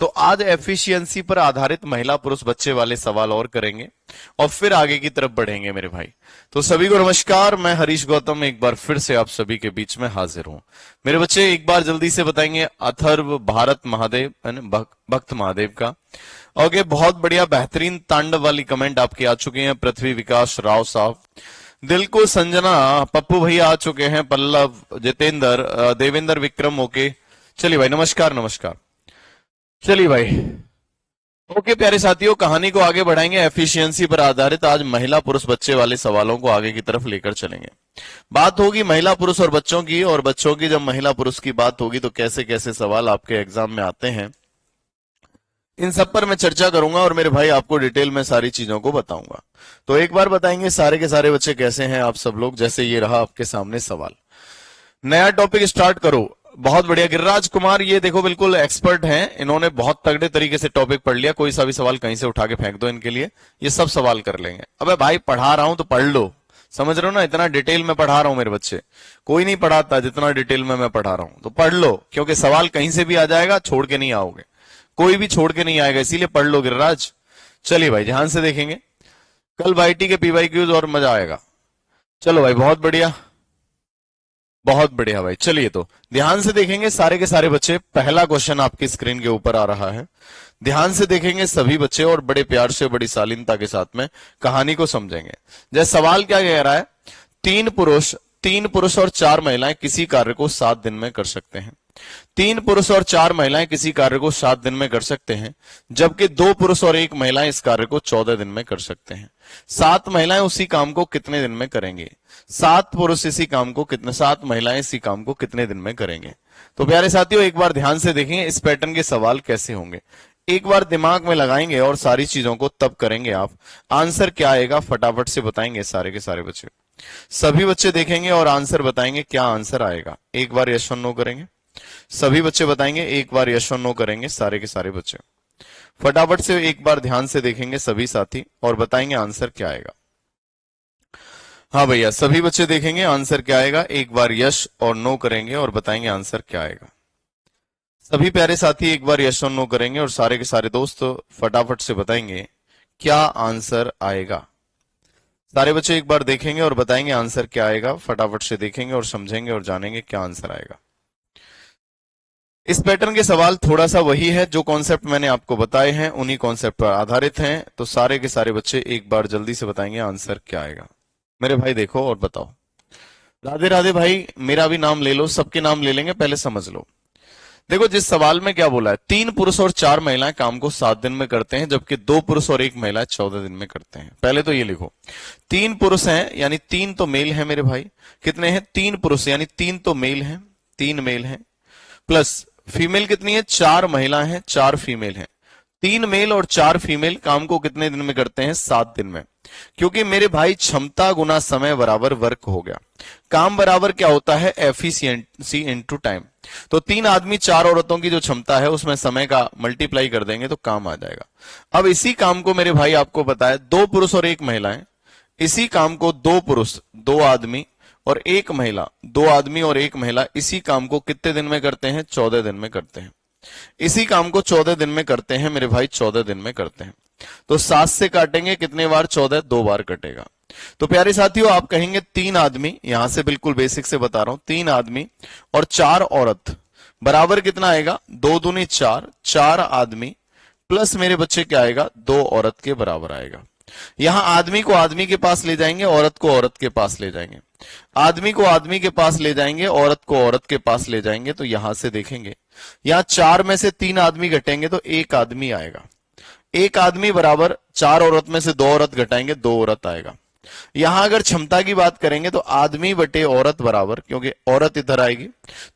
तो आज एफिशिएंसी पर आधारित महिला पुरुष बच्चे वाले सवाल और करेंगे और फिर आगे की तरफ बढ़ेंगे मेरे भाई। तो सभी को नमस्कार, मैं हरीश गौतम एक बार फिर से आप सभी के बीच में हाजिर हूं। मेरे बच्चे एक बार जल्दी से बताएंगे अथर्व भारत महादेव भक्त महादेव का। ओके, बहुत बढ़िया, बेहतरीन तांडव वाली कमेंट आपकी आ चुकी है। पृथ्वी विकास राव साहब, दिल को संजना, पप्पू भैया आ चुके हैं, पल्लव, जितेंद्र, देवेंद्र विक्रम। ओके चलिए भाई, नमस्कार नमस्कार। चलिए भाई, ओके प्यारे साथियों, कहानी को आगे बढ़ाएंगे। एफिशिएंसी पर आधारित आज महिला पुरुष बच्चे वाले सवालों को आगे की तरफ लेकर चलेंगे। बात होगी महिला पुरुष और बच्चों की, और बच्चों की जब महिला पुरुष की बात होगी तो कैसे कैसे सवाल आपके एग्जाम में आते हैं, इन सब पर मैं चर्चा करूंगा और मेरे भाई आपको डिटेल में सारी चीजों को बताऊंगा। तो एक बार बताएंगे सारे के सारे बच्चे कैसे हैं आप सब लोग। जैसे ये रहा आपके सामने सवाल, नया टॉपिक स्टार्ट करो। बहुत बढ़िया गिरिराज कुमार, ये देखो बिल्कुल एक्सपर्ट हैं, इन्होंने बहुत तगड़े तरीके से टॉपिक पढ़ लिया। कोई सा भी सवाल कहीं से उठा के फेंक दो इनके लिए, ये सब सवाल कर लेंगे। अबे भाई पढ़ा रहा हूं तो पढ़ लो, समझ रहे हो ना, इतना डिटेल में पढ़ा रहा हूं मेरे बच्चे, कोई नहीं पढ़ाता जितना डिटेल में मैं पढ़ा रहा हूं। तो पढ़ लो, क्योंकि सवाल कहीं से भी आ जाएगा, छोड़ के नहीं आओगे, कोई भी छोड़ के नहीं आएगा, इसीलिए पढ़ लो गिरिराज। चलिए भाई ध्यान से देखेंगे, कल वाईटी के पीवाईक्यूज और मजा आएगा। चलो भाई बहुत बढ़िया बहुत बढ़िया भाई। चलिए तो ध्यान से देखेंगे सारे के सारे बच्चे। पहला क्वेश्चन आपकी स्क्रीन के ऊपर आ रहा है, ध्यान से देखेंगे सभी बच्चे और बड़े प्यार से बड़ी शालीनता के साथ में कहानी को समझेंगे। जैसे सवाल क्या कह रहा है, तीन पुरुष और 4 महिलाएं किसी कार्य को 7 दिन में कर सकते हैं। 3 पुरुष और 4 महिलाएं किसी कार्य को 7 दिन में कर सकते हैं, जबकि 2 पुरुष और 1 महिला इस कार्य को 14 दिन में कर सकते हैं। 7 महिलाएं उसी काम को कितने दिन में करेंगे? 7 पुरुष इसी काम को कितने, 7 महिलाएं इसी काम को कितने दिन में करेंगे? तो प्यारे साथियों एक बार ध्यान से देखेंगे इस पैटर्न के सवाल कैसे होंगे, एक बार दिमाग में लगाएंगे और सारी चीजों को तब करेंगे आप। आंसर क्या आएगा फटाफट से बताएंगे सारे के सारे बच्चे। सभी बच्चे देखेंगे और आंसर बताएंगे क्या आंसर आएगा। एक बार यस और नो करेंगे, सभी बच्चे बताएंगे, एक बार यस और नो करेंगे सारे के सारे बच्चे। फटाफट से एक बार ध्यान से देखेंगे सभी साथी और बताएंगे आंसर क्या आएगा। हाँ भैया, सभी बच्चे देखेंगे आंसर क्या आएगा, एक बार यस और नो करेंगे और बताएंगे आंसर क्या आएगा। सभी प्यारे साथी एक बार यस और नो करेंगे और सारे के सारे दोस्त फटाफट से बताएंगे क्या आंसर आएगा। सारे बच्चे एक बार देखेंगे और बताएंगे आंसर क्या आएगा। फटाफट से देखेंगे और समझेंगे और जानेंगे क्या आंसर आएगा। इस पैटर्न के सवाल थोड़ा सा वही है, जो कॉन्सेप्ट मैंने आपको बताए हैं उन्हीं कॉन्सेप्ट पर आधारित हैं। तो सारे के सारे बच्चे एक बार जल्दी से बताएंगे आंसर क्या आएगा। मेरे भाई देखो और बताओ। राधे राधे भाई, मेरा भी नाम ले लो, सबके नाम ले लेंगे, पहले समझ लो। देखो जिस सवाल में क्या बोला है, 3 पुरुष और 4 महिलाएं काम को 7 दिन में करते हैं, जबकि 2 पुरुष और 1 महिला 14 दिन में करते हैं। पहले तो ये लिखो, 3 पुरुष हैं यानी 3 तो मेल है मेरे भाई। कितने हैं? 3 पुरुष यानी 3 तो मेल हैं, 3 मेल हैं, प्लस फीमेल कितनी है? 4 महिला हैं, 4 फीमेल हैं। 3 मेल और 4 फीमेल काम को कितने दिन में करते हैं? 7 दिन में। क्योंकि मेरे भाई क्षमता गुना समय बराबर वर्क हो गया। काम बराबर क्या होता है? Efficiency into time. तो 3 आदमी 4 औरतों की जो क्षमता है उसमें समय का मल्टीप्लाई कर देंगे तो काम आ जाएगा। अब इसी काम को मेरे भाई आपको पता है 2 पुरुष और 1 महिला है, इसी काम को 2 पुरुष 2 आदमी और 1 महिला, 2 आदमी और 1 महिला इसी काम को कितने दिन में करते हैं? 14 दिन में करते हैं। इसी काम को 14 दिन में करते हैं मेरे भाई, 14 दिन में करते हैं। तो 7 से काटेंगे कितने बार? 14, 2 बार कटेगा। तो प्यारे साथियों आप कहेंगे 3 आदमी, यहां से बिल्कुल बेसिक से बता रहा हूं, 3 आदमी और 4 औरत बराबर कितना आएगा? 2 दूनी 4, 4 आदमी प्लस मेरे बच्चे क्या आएगा? 2 औरत के बराबर आएगा। यहां आदमी को आदमी के पास ले जाएंगे, औरत को औरत के पास ले जाएंगे, आदमी को आदमी के पास ले जाएंगे, औरत को औरत के पास ले जाएंगे। तो यहां से देखेंगे, यहां 4 में से 3 आदमी घटेंगे तो 1 आदमी आएगा। 1 आदमी बराबर 4 औरत में से 2 औरत घटाएंगे, 2 औरत आएगा। यहां अगर क्षमता की बात करेंगे तो आदमी बटे औरत बराबर, क्योंकि औरत इधर आएगी,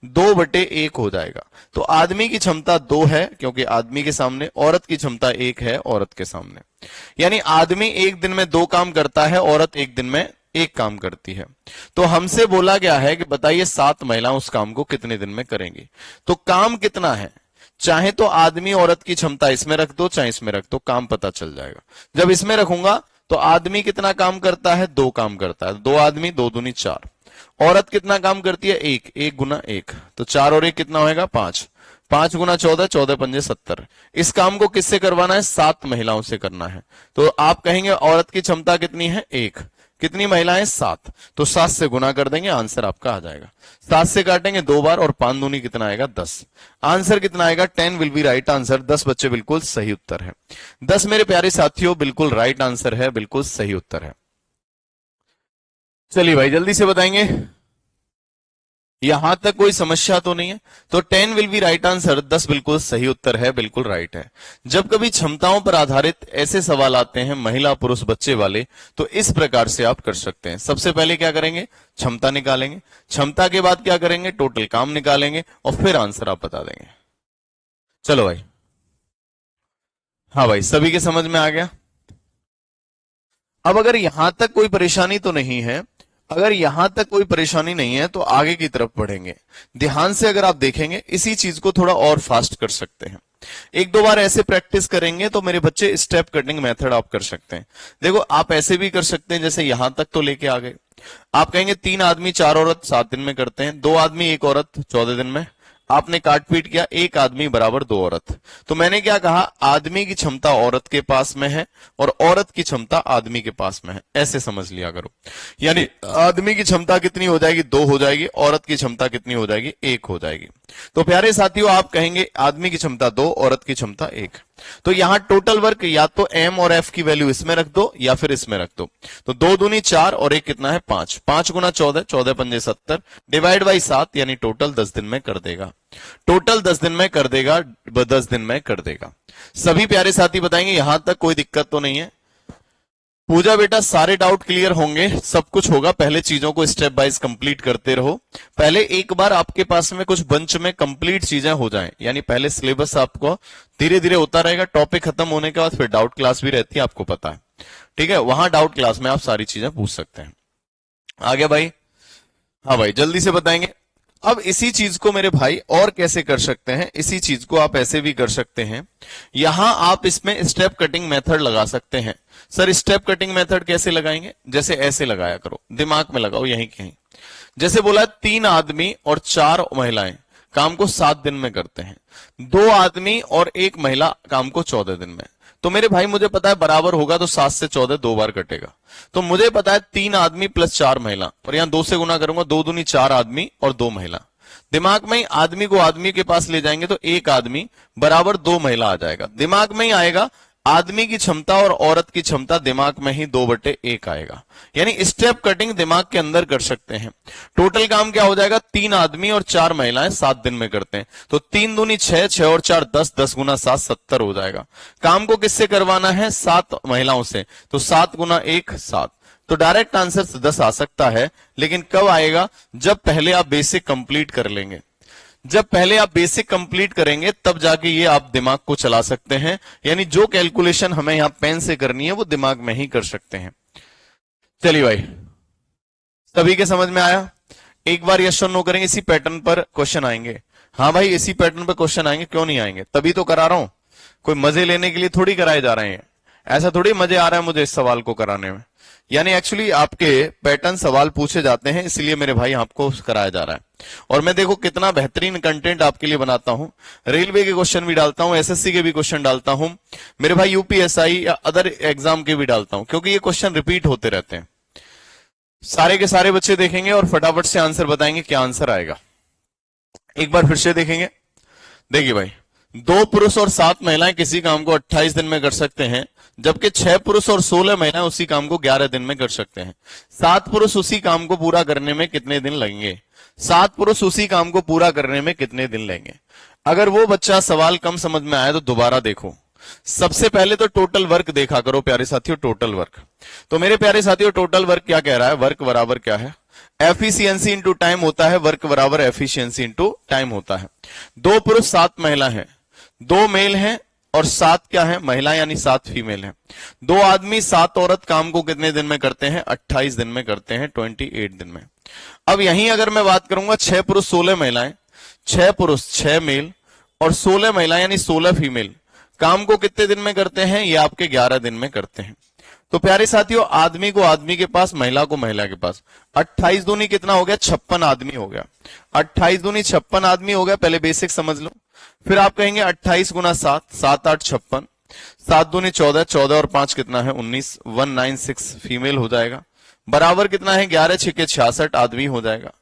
2 बटे 1 हो जाएगा। तो आदमी की क्षमता 2 है क्योंकि आदमी के सामने, औरत की क्षमता 1 है औरत के सामने। यानी आदमी 1 दिन में 2 काम करता है, औरत 1 दिन में 1 काम करती है। तो हमसे बोला गया है कि बताइए 7 महिलाएं उस काम को कितने दिन में करेंगी। तो काम कितना है? चाहे तो आदमी औरत की क्षमता इसमें रख दो, चाहे इसमें रख दो, काम पता चल जाएगा। जब इसमें रखूंगा तो आदमी कितना काम करता है? 2 काम करता है, 2 आदमी 2 दूनी 4। औरत कितना काम करती है? 1, 1 गुना 1, तो 4 और 1 कितना होगा? 5। 5 गुना 14, 14 पंजे 70। इस काम को किससे करवाना है? 7 महिलाओं से करना है। तो आप कहेंगे औरत की क्षमता कितनी है? 1। कितनी महिलाएं? 7। तो 7 से गुना कर देंगे, आंसर आपका आ जाएगा। 7 से काटेंगे 2 बार और 5 दूनी कितना आएगा? 10। आंसर कितना आएगा? 10 विल बी राइट आंसर। 10 बच्चे बिल्कुल सही उत्तर है। 10 मेरे प्यारे साथियों बिल्कुल राइट आंसर है, बिल्कुल सही उत्तर है। चलिए भाई जल्दी से बताएंगे, यहां तक कोई समस्या तो नहीं है? तो 10 विल बी राइट आंसर, 10 बिल्कुल सही उत्तर है, बिल्कुल राइट है। जब कभी क्षमताओं पर आधारित ऐसे सवाल आते हैं महिला पुरुष बच्चे वाले, तो इस प्रकार से आप कर सकते हैं। सबसे पहले क्या करेंगे? क्षमता निकालेंगे। क्षमता के बाद क्या करेंगे? टोटल काम निकालेंगे और फिर आंसर आप बता देंगे। चलो भाई, हाँ भाई सभी के समझ में आ गया? अब अगर यहां तक कोई परेशानी तो नहीं है, अगर यहां तक कोई परेशानी नहीं है तो आगे की तरफ बढ़ेंगे। ध्यान से अगर आप देखेंगे इसी चीज को थोड़ा और फास्ट कर सकते हैं। एक दो बार ऐसे प्रैक्टिस करेंगे तो मेरे बच्चे स्टेप कटिंग मेथड आप कर सकते हैं। देखो आप ऐसे भी कर सकते हैं, जैसे यहां तक तो लेके आ गए। आप कहेंगे 3 आदमी 4 औरत 7 दिन में करते हैं, 2 आदमी 1 औरत 14 दिन में। आपने काट पीट किया, 1 आदमी बराबर 2 औरत। तो मैंने क्या कहा? आदमी की क्षमता औरत के पास में है और औरत की क्षमता आदमी के पास में है, ऐसे समझ लिया करो। यानी आदमी की क्षमता कितनी हो जाएगी? 2 हो जाएगी। औरत की क्षमता कितनी हो जाएगी? 1 हो जाएगी। तो प्यारे साथियों आप कहेंगे आदमी की क्षमता 2, औरत की क्षमता 1। तो यहां टोटल वर्क या तो एम और एफ की वैल्यू इसमें रख दो या फिर इसमें रख दो। तो 2 दूनी 4 और 1 कितना है? 5। 5 गुना 14, 14 पंजे 70 डिवाइड बाई 7, यानी टोटल 10 दिन में कर देगा। टोटल 10 दिन में कर देगा, 10 दिन में कर देगा। सभी प्यारे साथी बताएंगे यहां तक कोई दिक्कत तो नहीं है? पूजा बेटा सारे डाउट क्लियर होंगे, सब कुछ होगा। पहले चीजों को स्टेप वाइज कंप्लीट करते रहो। पहले एक बार आपके पास में कुछ बंच में कंप्लीट चीजें हो जाएं, यानी पहले सिलेबस आपको धीरे धीरे होता रहेगा। टॉपिक खत्म होने के बाद फिर डाउट क्लास भी रहती है, आपको पता है, ठीक है? वहां डाउट क्लास में आप सारी चीजें पूछ सकते हैं। आगे भाई, हाँ भाई जल्दी से बताएंगे। अब इसी चीज को मेरे भाई और कैसे कर सकते हैं? इसी चीज को आप ऐसे भी कर सकते हैं। यहां आप इसमें स्टेप कटिंग मेथड लगा सकते हैं। सर स्टेप कटिंग मेथड कैसे लगाएंगे? जैसे ऐसे लगाया करो, दिमाग में लगाओ यहीं कहीं। जैसे बोला 3 आदमी और 4 महिलाएं काम को 7 दिन में करते हैं, 2 आदमी और 1 महिला काम को 14 दिन में। तो मेरे भाई मुझे पता है बराबर होगा तो 7 से 14 2 बार कटेगा। तो मुझे पता है 3 आदमी प्लस 4 महिला, और यहां 2 से गुना करूंगा, 2 दूनी 4 आदमी और 2 महिला। दिमाग में ही आदमी को आदमी के पास ले जाएंगे तो 1 आदमी बराबर 2 महिला आ जाएगा। दिमाग में ही आएगा आदमी की क्षमता और औरत की क्षमता, दिमाग में ही 2/1 आएगा। यानी स्टेप कटिंग दिमाग के अंदर कर सकते हैं। टोटल काम क्या हो जाएगा? 3 आदमी और 4 महिलाएं 7 दिन में करते हैं, तो 3 दूनी 6, 6 और 4 10, 10 गुना 7 70 हो जाएगा। काम को किससे करवाना है? 7 महिलाओं से, तो 7 गुना 1 7। तो डायरेक्ट आंसर 10 आ सकता है, लेकिन कब आएगा? जब पहले आप बेसिक कंप्लीट कर लेंगे। जब पहले आप बेसिक कंप्लीट करेंगे तब जाके ये आप दिमाग को चला सकते हैं। यानी जो कैलकुलेशन हमें यहां पेन से करनी है वो दिमाग में ही कर सकते हैं। चलिए भाई सभी के समझ में आया? एक बार यस और नो करेंगे, इसी पैटर्न पर क्वेश्चन आएंगे। हाँ भाई इसी पैटर्न पर क्वेश्चन आएंगे, क्यों नहीं आएंगे? तभी तो करा रहा हूं, कोई मजे लेने के लिए थोड़ी कराए जा रहे हैं। ऐसा थोड़ी मजे आ रहा है मुझे इस सवाल को कराने में। यानी एक्चुअली आपके पैटर्न सवाल पूछे जाते हैं, इसलिए मेरे भाई आपको कराया जा रहा है। और मैं देखो कितना बेहतरीन कंटेंट आपके लिए बनाता हूं। रेलवे के क्वेश्चन भी डालता हूं, एसएससी के भी क्वेश्चन डालता हूं, मेरे भाई यूपीएसआई या अदर एग्जाम के भी डालता हूं, क्योंकि ये क्वेश्चन रिपीट होते रहते हैं। सारे के सारे बच्चे देखेंगे और फटाफट से आंसर बताएंगे क्या आंसर आएगा। एक बार फिर से देखेंगे। देखिए भाई 2 पुरुष और 7 महिलाएं किसी काम को 28 दिन में कर सकते हैं, जबकि 6 पुरुष और 16 महिलाएं उसी काम को 11 दिन में कर सकते हैं। 7 पुरुष उसी काम को पूरा करने में कितने दिन लगेंगे? 7 पुरुष उसी काम को पूरा करने में कितने दिन लेंगे? अगर वो बच्चा सवाल कम समझ में आया तो दोबारा देखो। सबसे पहले तो टोटल वर्क देखा करो प्यारे साथियों, टोटल वर्क। तो मेरे प्यारे साथियों टोटल वर्क क्या कह रहा है? वर्क बराबर क्या है? एफिशिएंसी इंटू टाइम होता है, वर्क बराबर एफिशिएंसी इंटू टाइम होता है। 2 पुरुष 7 महिला है, 2 मेल हैं और 7 क्या है? महिला, यानी 7 फीमेल है। 2 आदमी 7 औरत काम को कितने दिन में करते हैं? 28 दिन में करते हैं, 28 दिन में। अब यहीं अगर मैं बात करूंगा 6 पुरुष 16 महिलाएं, 6 पुरुष 6 मेल और 16 महिला यानी 16 फीमेल काम को कितने दिन में करते हैं? ये आपके 11 दिन में करते हैं। तो प्यारे साथियों, आदमी को आदमी के पास, महिला को महिला के पास। 28 दूनी कितना हो गया? 56 आदमी हो गया। 28 दूनी 56 आदमी हो गया। पहले बेसिक समझ लो, फिर आप कहेंगे 28 गुना 7, 7 8 56, 7 दूनी 14, 14 और 5 कितना है? 19, 196 फीमेल हो जाएगा। बराबर कितना है? 11 6 66 आदमी हो जाएगा।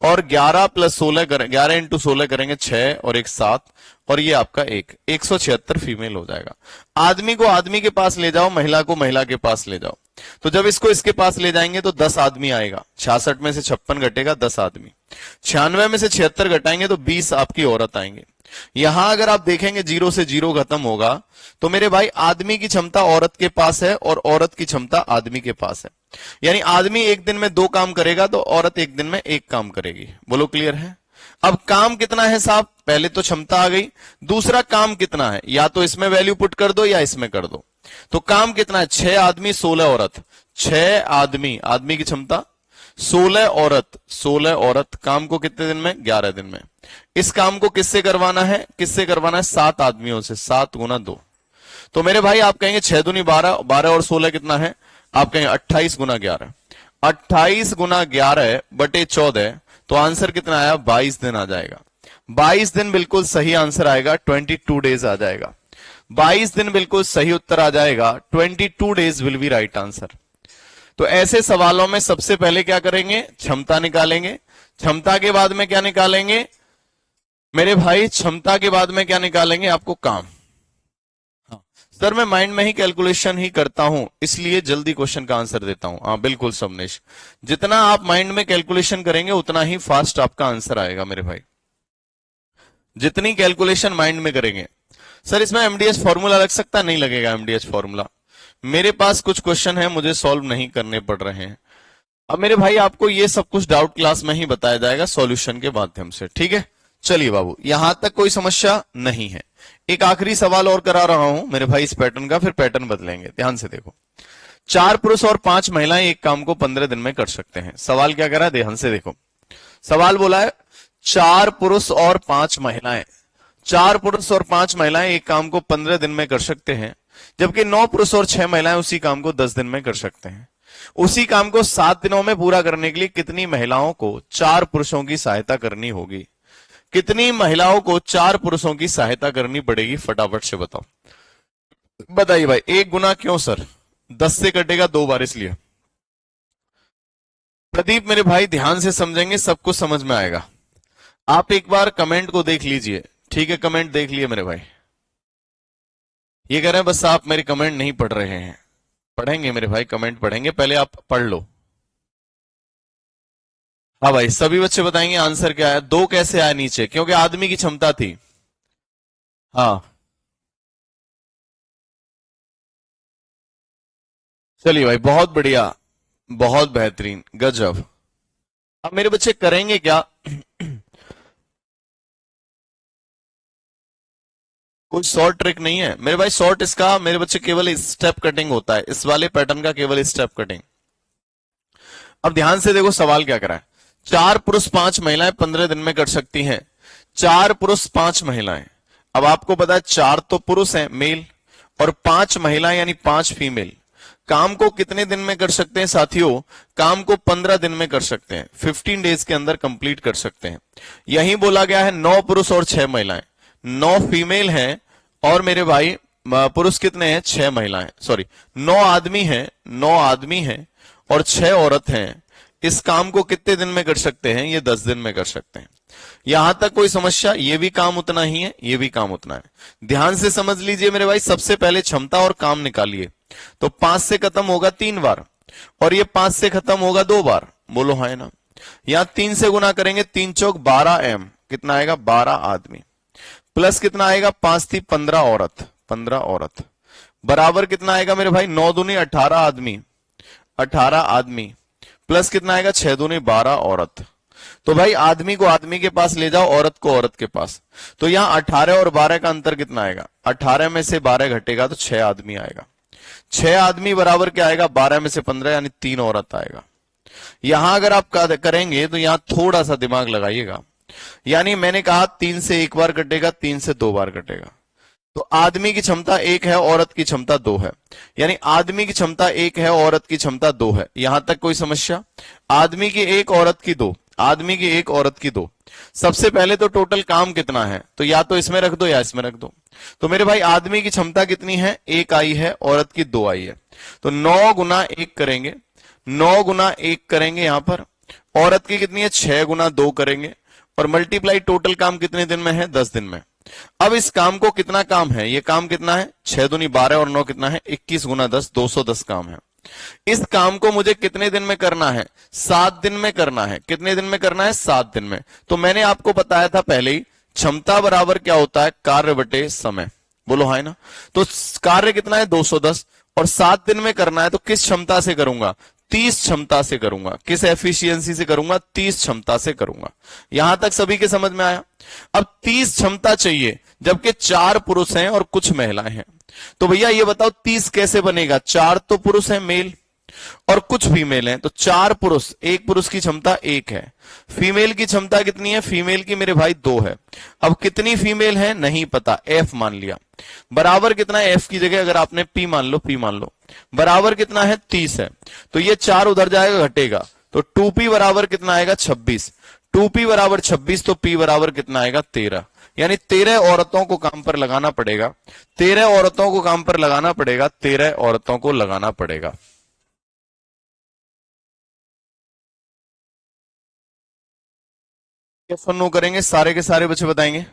और 11 प्लस 16 करें, 11 इंटू 16 करेंगे 6 और 1 7, और ये आपका 176 फीमेल हो जाएगा। आदमी को आदमी के पास ले जाओ, महिला को महिला के पास ले जाओ। तो जब इसको इसके पास ले जाएंगे तो 10 आदमी आएगा। 66 में से 56 घटेगा, 10 आदमी। 96 में से 76 घटाएंगे तो 20 आपकी औरत आएंगे। यहां अगर आप देखेंगे 0 से 0 खत्म होगा, तो मेरे भाई आदमी की क्षमता औरत के पास है और औरत की क्षमता आदमी के पास है। यानी आदमी एक दिन में 2 काम करेगा तो औरत एक दिन में 1 काम करेगी। बोलो क्लियर है? अब काम कितना है साहब? पहले तो क्षमता आ गई, दूसरा काम कितना है? या तो इसमें वैल्यू पुट कर दो या इसमें कर दो। तो काम कितना है? 6 आदमी 16 औरत। 6 आदमी, आदमी की क्षमता, 16 औरत, 16 औरत। काम को कितने दिन में? 11 दिन में। इस काम को किससे करवाना है? किससे करवाना है? 7 आदमियों से। 7 गुना 2। तो मेरे भाई आप कहेंगे 6 दूनी 12, 12 और 16 कितना है? आप कहेंगे 28 गुना 11। 28 गुना 11 बटे 14, तो आंसर कितना आया? 22 दिन आ जाएगा। 22 दिन बिल्कुल सही आंसर आएगा। 22 डेज आ जाएगा। 22 दिन बिल्कुल सही उत्तर आ जाएगा। 22 days will be right answer. तो ऐसे सवालों में सबसे पहले क्या करेंगे? क्षमता निकालेंगे। क्षमता के बाद में क्या निकालेंगे मेरे भाई? क्षमता के बाद में क्या निकालेंगे? आपको काम। हाँ सर, मैं माइंड में ही कैलकुलेशन ही करता हूं, इसलिए जल्दी क्वेश्चन का आंसर देता हूं। हाँ बिल्कुल समनेश, जितना आप माइंड में कैलकुलेशन करेंगे उतना ही फास्ट आपका आंसर आएगा मेरे भाई। जितनी कैलकुलेशन माइंड में करेंगे। सर इसमें एमडीएस फॉर्मूला लग सकता? नहीं लगेगा एमडीएस फॉर्मूला। मेरे पास कुछ क्वेश्चन है, मुझे सॉल्व नहीं करने पड़ रहे हैं। अब मेरे भाई आपको ये सब कुछ डाउट क्लास में ही बताया जाएगा सॉल्यूशन के माध्यम से। ठीक है, चलिए बाबू, यहां तक कोई समस्या नहीं है। एक आखिरी सवाल और करा रहा हूं मेरे भाई इस पैटर्न का, फिर पैटर्न बदलेंगे। ध्यान से देखो, 4 पुरुष और 5 महिलाएं एक काम को 15 दिन में कर सकते हैं। सवाल क्या करा है? ध्यान से देखो, सवाल बोला है 4 पुरुष और 5 महिलाएं, 4 पुरुष और 5 महिलाएं एक काम को 15 दिन में कर सकते हैं, जबकि 9 पुरुष और 6 महिलाएं उसी काम को 10 दिन में कर सकते हैं। उसी काम को 7 दिनों में पूरा करने के लिए कितनी महिलाओं को 4 पुरुषों की सहायता करनी होगी? कितनी महिलाओं को 4 पुरुषों की सहायता करनी पड़ेगी? फटाफट से बताओ, बताइए भाई। 1 गुना क्यों सर? 10 से कटेगा 2 बार, इसलिए। प्रदीप मेरे भाई ध्यान से समझेंगे, सब कुछ समझ में आएगा। आप एक बार कमेंट को देख लीजिए। ठीक है, कमेंट देख लिए मेरे भाई। ये कह रहे हैं बस आप मेरे कमेंट नहीं पढ़ रहे हैं। पढ़ेंगे मेरे भाई, कमेंट पढ़ेंगे, पहले आप पढ़ लो। हाँ भाई, सभी बच्चे बताएंगे आंसर क्या है। 2 कैसे आया नीचे? क्योंकि आदमी की क्षमता थी। हाँ चलिए भाई, बहुत बढ़िया, बहुत बेहतरीन, गजब। अब मेरे बच्चे करेंगे क्या? कुछ शॉर्ट ट्रिक नहीं है मेरे भाई। शॉर्ट इसका मेरे बच्चे केवल स्टेप कटिंग होता है, इस वाले पैटर्न का केवल स्टेप कटिंग। अब ध्यान से देखो सवाल क्या करा है। 4 पुरुष 5 महिलाएं 15 दिन में कर सकती हैं। 4 पुरुष 5 महिलाएं। अब आपको पता है 4 तो पुरुष हैं मेल, और 5 महिलाएं यानी 5 फीमेल। काम को कितने दिन में कर सकते हैं साथियों? काम को 15 दिन में कर सकते हैं। 15 डेज के अंदर कंप्लीट कर सकते हैं। यही बोला गया है 9 पुरुष और 6 महिलाएं। 9 फीमेल हैं और मेरे भाई पुरुष कितने हैं? 6 महिलाएं, सॉरी 9 आदमी हैं, 9 आदमी हैं और 6 औरत हैं। इस काम को कितने दिन में कर सकते हैं? ये 10 दिन में कर सकते हैं। यहां तक कोई समस्या? ये भी काम उतना ही है, ये भी काम उतना है। ध्यान से समझ लीजिए मेरे भाई, सबसे पहले क्षमता और काम निकालिए। तो 5 से खत्म होगा 3 बार, और ये 5 से खत्म होगा 2 बार। बोलो हाँ ना? यहां 3 से गुना करेंगे, 3 चौक 12 एम, कितना आएगा? 12 आदमी। प्लस कितना आएगा? 5 थी 15 औरत, 15 औरत। बराबर कितना आएगा मेरे भाई? 9 दूनी 18 आदमी, 18 आदमी। प्लस कितना आएगा? 6 दूनी 12 औरत। तो भाई आदमी को आदमी के पास ले जाओ, औरत को औरत के पास। तो यहां 18 और 12 का अंतर कितना आएगा? 18 में से 12 घटेगा तो 6 आदमी आएगा। 6 आदमी बराबर क्या आएगा? 12 में से 15 यानी 3 औरत आएगा। यहां अगर आप करेंगे तो यहां थोड़ा सा दिमाग लगाइएगा। यानी मैंने कहा 3 से 1 बार कटेगा, 3 से 2 बार कटेगा। तो आदमी की क्षमता 1 है, औरत की क्षमता 2 है। यानी आदमी की क्षमता 1 है, औरत की क्षमता 2 है। यहां तक कोई समस्या? आदमी की 1, औरत की 2, आदमी की 1, औरत की 2। सबसे पहले तो टोटल काम कितना है, तो या तो इसमें रख दो या इसमें रख दो। तो मेरे भाई आदमी की क्षमता कितनी है? 1 आई है, औरत की 2 आई है। तो 9 गुना 1 करेंगे, 9 गुना 1 करेंगे यहां पर। औरत की कितनी है? 6 गुना 2 करेंगे। और मल्टीप्लाई टोटल काम कितने दिन में है? 10 दिन में। अब इस काम को कितना काम है? ये काम कितना है? 6 दूनी 12 और 9 कितना है? 21 गुना 10, 210 काम है। इस काम को मुझे कितने दिन में करना है? 7 दिन में करना है। कितने दिन में करना है? 7 दिन में। तो मैंने आपको बताया था पहले ही, क्षमता बराबर क्या होता है? कार्य बटे समय। बोलो हाय ना। तो कार्य कितना है? 210, और 7 दिन में करना है। तो किस क्षमता से करूंगा? 30 क्षमता से करूंगा। किस एफिशिएंसी से करूंगा? 30 क्षमता से करूंगा। यहां तक सभी के समझ में आया? अब 30 क्षमता चाहिए, जबकि 4 पुरुष हैं और कुछ महिलाएं हैं। तो भैया ये बताओ 30 कैसे बनेगा? 4 तो पुरुष हैं मेल, और कुछ फीमेल हैं। तो 4 पुरुष, एक पुरुष की क्षमता 1 है। फीमेल की क्षमता कितनी है? फीमेल की मेरे भाई 2 है। अब कितनी फीमेल है नहीं पता, F मान लिया। बराबर कितना है? F की जगह अगर आपने P मान लो, P मान लो। बराबर कितना है? 30 है। तो ये 4 उधर जाएगा, घटेगा। तो 2P बराबर कितना आएगा? 26। 2P बराबर 26, तो P बराबर कितना आएगा? 13। यानी 13 औरतों को काम पर लगाना पड़ेगा। 13 औरतों को काम पर लगाना पड़ेगा। 13 औरतों को लगाना पड़ेगा। यस और नो करेंगे, सारे के सारे बच्चे बताएंगे।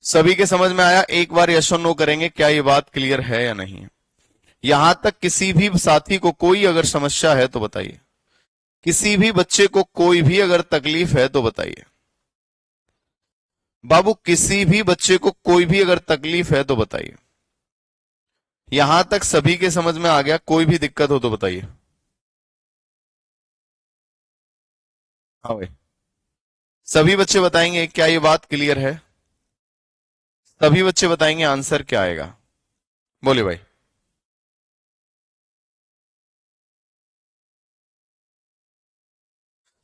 सभी के समझ में आया? एक बार यस और नो करेंगे, क्या ये बात क्लियर है या नहीं? यहां तक किसी भी साथी को कोई अगर समस्या है तो बताइए। किसी भी बच्चे को कोई भी अगर तकलीफ है तो बताइए। बाबू किसी भी बच्चे को कोई भी अगर तकलीफ है तो बताइए। यहां तक सभी के समझ में आ गया? कोई भी दिक्कत हो तो बताइए। हाँ भाई, सभी बच्चे बताएंगे क्या ये बात क्लियर है? सभी बच्चे बताएंगे आंसर क्या आएगा? बोले भाई।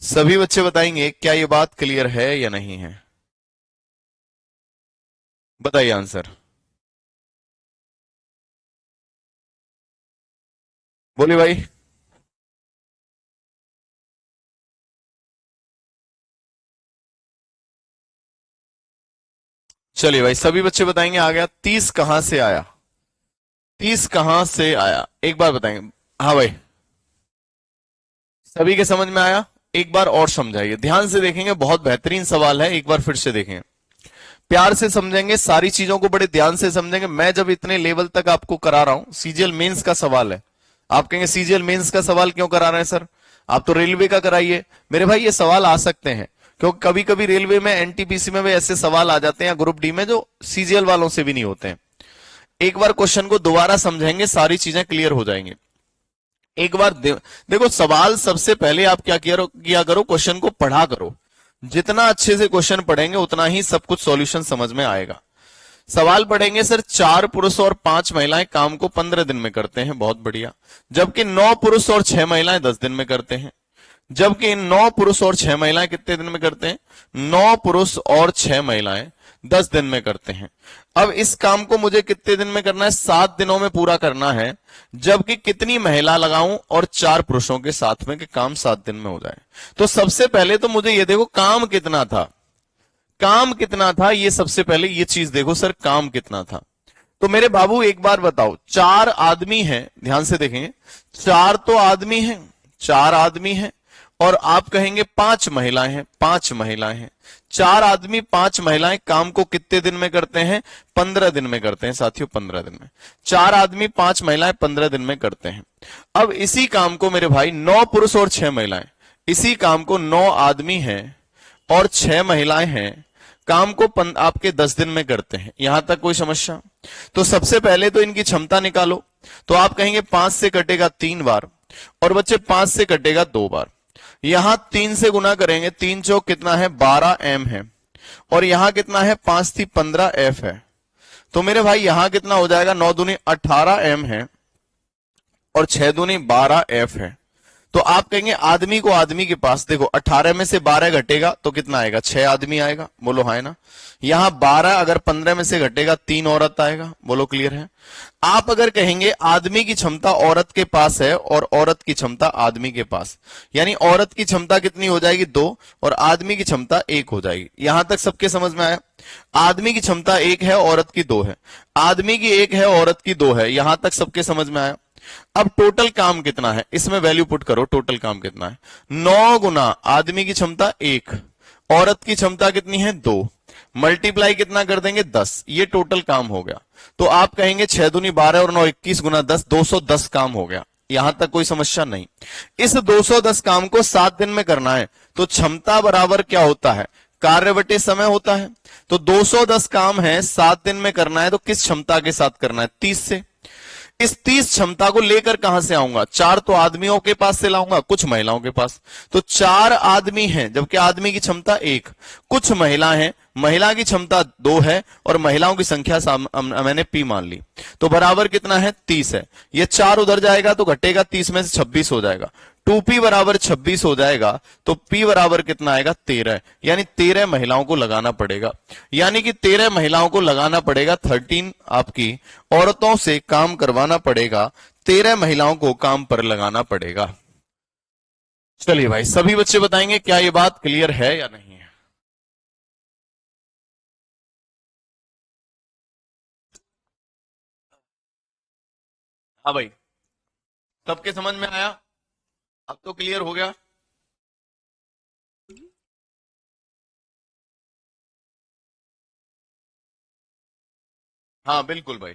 सभी बच्चे बताएंगे क्या ये बात क्लियर है या नहीं है? बताइए आंसर। बोले भाई। चलिए भाई, सभी बच्चे बताएंगे आ गया। 30 कहां से आया? 30 कहां से आया एक बार बताएंगे। हाँ भाई, सभी के समझ में आया? एक बार और समझाइए, ध्यान से देखेंगे, बहुत बेहतरीन सवाल है। एक बार फिर से देखें, प्यार से समझेंगे, सारी चीजों को बड़े ध्यान से समझेंगे। मैं जब इतने लेवल तक आपको करा रहा हूं, सीजीएल मेंस का सवाल है। आप कहेंगे सीजीएल मेंस का सवाल क्यों करा रहे हैं सर? आप तो रेलवे का कराइए। मेरे भाई ये सवाल आ सकते हैं, क्योंकि कभी कभी रेलवे में, एनटीपीसी में भी ऐसे सवाल आ जाते हैं, ग्रुप डी में, जो सीजीएल वालों से भी नहीं होते हैं। एक बार क्वेश्चन को दोबारा समझेंगे, सारी चीजें क्लियर हो जाएंगी। एक बार देखो, सवाल सबसे पहले आप क्या किया करो, क्वेश्चन को पढ़ा करो। जितना अच्छे से क्वेश्चन पढ़ेंगे उतना ही सब कुछ सॉल्यूशन समझ में आएगा। सवाल पढ़ेंगे सर, 4 पुरुष और 5 महिलाएं काम को 15 दिन में करते हैं, बहुत बढ़िया। जबकि 9 पुरुष और 6 महिलाएं 10 दिन में करते हैं। जबकि 9 पुरुष और 6 महिलाएं कितने दिन में करते हैं? 9 पुरुष और 6 महिलाएं 10 दिन में करते हैं। अब इस काम को मुझे कितने दिन में करना है? 7 दिनों में पूरा करना है। जबकि कितनी महिला लगाऊं और 4 पुरुषों के साथ में, कि काम 7 दिन में हो जाए। तो सबसे पहले तो मुझे ये देखो, काम कितना था, काम कितना था, ये सबसे पहले ये चीज देखो सर, काम कितना था। तो मेरे बाबू एक बार बताओ, 4 आदमी हैं, ध्यान से देखेंगे, 4 तो आदमी हैं, 4 आदमी हैं, और आप कहेंगे 5 महिलाएं हैं, 5 महिलाएं हैं। 4 आदमी 5 महिलाएं काम को कितने दिन में करते हैं? 15 दिन में करते हैं साथियों, 15 दिन में। 4 आदमी 5 महिलाएं 15 दिन में करते हैं। अब इसी काम को मेरे भाई 9 पुरुष और 6 महिलाएं, इसी काम को 9 आदमी हैं और 6 महिलाएं हैं, काम को आपके 10 दिन में करते हैं। यहां तक कोई समस्या? तो सबसे पहले तो इनकी क्षमता निकालो। तो आप कहेंगे 5 से कटेगा 3 बार, और बच्चे 5 से कटेगा 2 बार। यहां 3 से गुना करेंगे, 3 चौक कितना है? 12 एम है, और यहां कितना है? 5 थी 15 एफ है। तो मेरे भाई यहां कितना हो जाएगा? 9 दूनी 18 एम है, और 6 दूनी 12 एफ है। तो आप कहेंगे आदमी को आदमी के पास, देखो 18 में से 12 घटेगा तो कितना आएगा, 6 आदमी आएगा, बोलो हाँ है ना। यहां 12 अगर 15 में से घटेगा 3 औरत आएगा, बोलो क्लियर है। आप अगर कहेंगे आदमी की क्षमता औरत के पास है और औरत की क्षमता आदमी के पास, यानी औरत की क्षमता कितनी हो जाएगी 2 और आदमी की क्षमता 1 हो जाएगी। यहां तक सबके समझ में आया। आदमी की क्षमता 1 है, औरत की 2 है, आदमी की 1 है, औरत की 2 है, यहां तक सबके समझ में आया। अब टोटल काम कितना है, इसमें वैल्यू पुट करो, टोटल काम कितना है, 9 गुना आदमी की क्षमता 1, औरत की क्षमता कितनी है 2, मल्टीप्लाई कितना कर देंगे 10, ये टोटल काम हो गया। तो आप कहेंगे 6 दूनी 12 और 9 21 गुना 10, 210 काम हो गया। यहां तक कोई समस्या नहीं। इस 210 काम को 7 दिन में करना है, तो क्षमता बराबर क्या होता है, कार्य बटे समय होता है। तो 210 काम है 7 दिन में करना है, तो किस क्षमता के साथ करना है, 30 से। इस 30 क्षमता को लेकर कहां से आऊंगा, 4 तो आदमियों के पास से लाऊंगा, कुछ महिलाओं के पास। तो 4 आदमी हैं, जबकि आदमी की क्षमता 1, कुछ महिला हैं, महिला की क्षमता 2 है और महिलाओं की संख्या मैंने P मान ली, तो बराबर कितना है 30 है। ये 4 उधर जाएगा तो घटेगा 30 में से 26 हो जाएगा, 2P बराबर 26 हो जाएगा। तो P बराबर कितना आएगा 13, यानी 13 महिलाओं को लगाना पड़ेगा, यानी कि 13 महिलाओं को लगाना पड़ेगा, 13 आपकी औरतों से काम करवाना पड़ेगा, 13 महिलाओं को काम पर लगाना पड़ेगा। चलिए भाई, सभी बच्चे बताएंगे क्या ये बात क्लियर है या नहीं है। हाँ भाई, सबके समझ में आया, अब तो क्लियर हो गया। हाँ बिल्कुल भाई।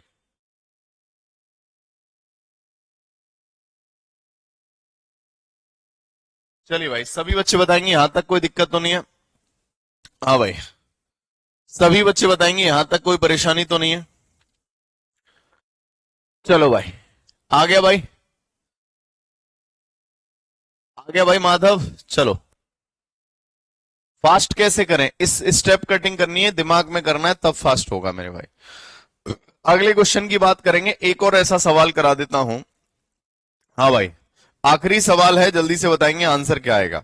चलिए भाई, सभी बच्चे बताएंगे, यहां तक कोई दिक्कत तो नहीं है। हाँ भाई, सभी बच्चे बताएंगे, यहां तक कोई परेशानी तो नहीं है। चलो भाई, आ गया भाई, आ गया भाई माधव। चलो, फास्ट कैसे करें, इस स्टेप कटिंग करनी है, दिमाग में करना है, तब फास्ट होगा मेरे भाई। अगले क्वेश्चन की बात करेंगे, एक और ऐसा सवाल करा देता हूं। हाँ भाई, आखिरी सवाल है, जल्दी से बताएंगे आंसर क्या आएगा।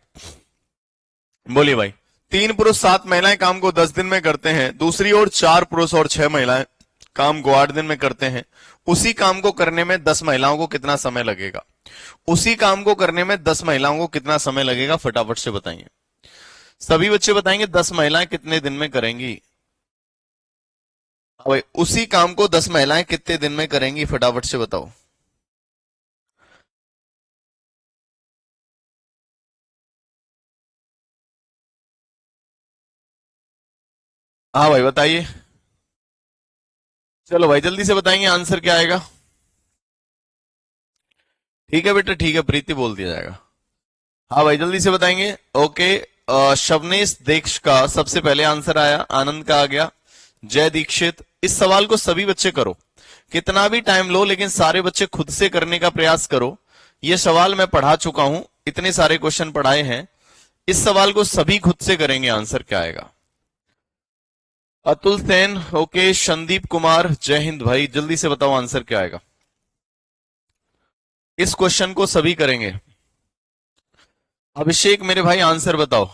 बोलिए भाई, 3 पुरुष 7 महिलाएं काम को 10 दिन में करते हैं, दूसरी ओर 4 पुरुष और 6 महिलाएं काम को 8 दिन में करते हैं। उसी काम को करने में 10 महिलाओं को कितना समय लगेगा, उसी काम को करने में 10 महिलाओं को कितना समय लगेगा, फटाफट से बताएंगे। सभी बच्चे बताएंगे 10 महिलाएं कितने दिन में करेंगी। भाई, उसी काम को 10 महिलाएं कितने दिन में करेंगी, फटाफट से बताओ। हाँ भाई बताइए। चलो भाई, जल्दी से बताएंगे आंसर क्या आएगा। ठीक है बेटा, ठीक है, प्रीति बोल दिया जाएगा। हाँ भाई, जल्दी से बताएंगे। ओके, शवनेश देश का सबसे पहले आंसर आया, आनंद का आ गया, जय दीक्षित। इस सवाल को सभी बच्चे करो, कितना भी टाइम लो, लेकिन सारे बच्चे खुद से करने का प्रयास करो। यह सवाल मैं पढ़ा चुका हूं, इतने सारे क्वेश्चन पढ़ाए हैं, इस सवाल को सभी खुद से करेंगे, आंसर क्या आएगा। अतुल सेन, ओके, संदीप कुमार, जय हिंद भाई, जल्दी से बताओ आंसर क्या आएगा। इस क्वेश्चन को सभी करेंगे। अभिषेक मेरे भाई, आंसर बताओ।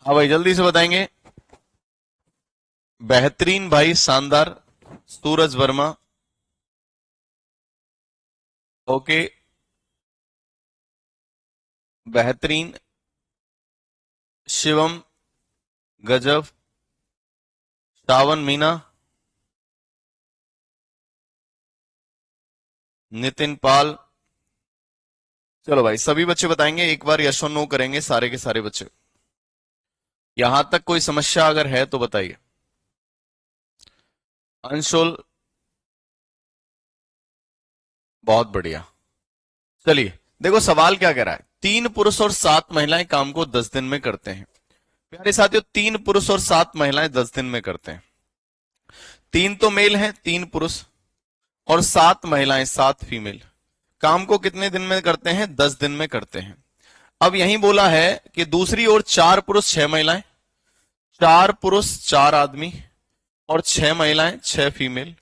हाँ भाई, जल्दी से बताएंगे। बेहतरीन भाई, शानदार, सूरज वर्मा, ओके, बेहतरीन, शिवम, गजब, श्रावण मीना, नितिन पाल। चलो भाई, सभी बच्चे बताएंगे, एक बार यस और नो करेंगे सारे के सारे बच्चे। यहां तक कोई समस्या अगर है तो बताइए। अंशुल, बहुत बढ़िया। चलिए, देखो सवाल क्या कह रहा है, 3 पुरुष और 7 महिलाएं काम को 10 दिन में करते हैं। प्यारे साथियों, 3 पुरुष और 7 महिलाएं 10 दिन में करते हैं। 3 तो मेल हैं, 3 पुरुष, और 7 महिलाएं, 7 फीमेल, काम को कितने दिन में करते हैं, 10 दिन में करते हैं। अब यही बोला है कि दूसरी ओर 4 पुरुष 6 महिलाएं, 4 पुरुष 4 आदमी और 6 महिलाएं 6 फीमेल,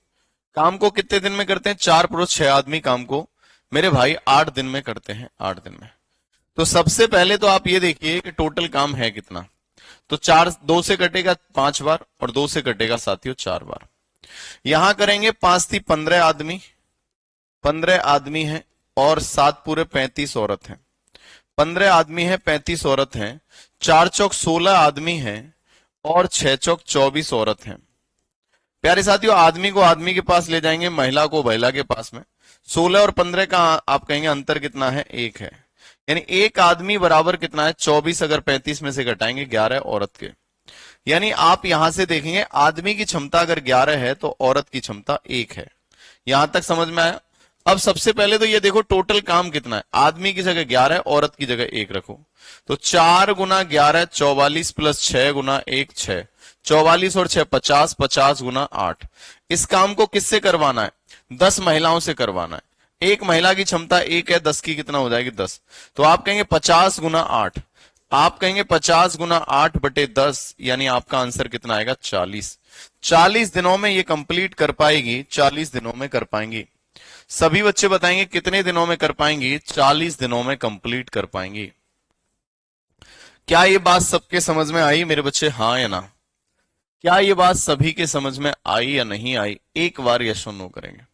काम को कितने दिन में करते हैं, 4 पुरुष 6 आदमी काम को मेरे भाई 8 दिन में करते हैं, 8 दिन में। तो सबसे पहले तो आप ये देखिए कि टोटल काम है कितना। तो 2 से कटेगा 5 बार और 2 से कटेगा साथियों 4 बार। यहां करेंगे 5 थी 15 आदमी, 15 आदमी है और 7 पूरे 35 औरत हैं। 15 आदमी है, 35 औरत हैं। 4 चौक 16 आदमी हैं और 6 चौक 24 औरत हैं। प्यारे साथियों, आदमी को आदमी के पास ले जाएंगे, महिला को महिला के पास में। 16 और 15 का आप कहेंगे अंतर कितना है, 1 है। यानी एक आदमी बराबर कितना है, 24 अगर 35 में से घटाएंगे 11 औरत के। यानी आप यहां से देखेंगे आदमी की क्षमता अगर 11 है तो औरत की क्षमता 1 है। यहां तक समझ में आया। अब सबसे पहले तो ये देखो टोटल काम कितना है, आदमी की जगह 11 औरत की जगह 1 रखो। तो 4 गुना 11 44 प्लस 6 गुना 1 6, 44 और 6 50, 50 गुना 8। इस काम को किससे करवाना है, 10 महिलाओं से करवाना है। एक महिला की क्षमता 1 है, 10 की कितना हो जाएगी 10। तो आप कहेंगे 50 गुना 8, आप कहेंगे 50 गुना 8/10, यानी आपका आंसर कितना आएगा 40। 40 दिनों में ये कंप्लीट कर पाएगी, 40 दिनों में कर पाएंगी। सभी बच्चे बताएंगे कितने दिनों में कर पाएंगी, 40 दिनों में कंप्लीट कर पाएंगी। क्या ये बात सबके समझ में आई मेरे बच्चे, हाँ या ना? क्या ये बात सभी के समझ में आई या नहीं आई? एक बार यस और नो करेंगे।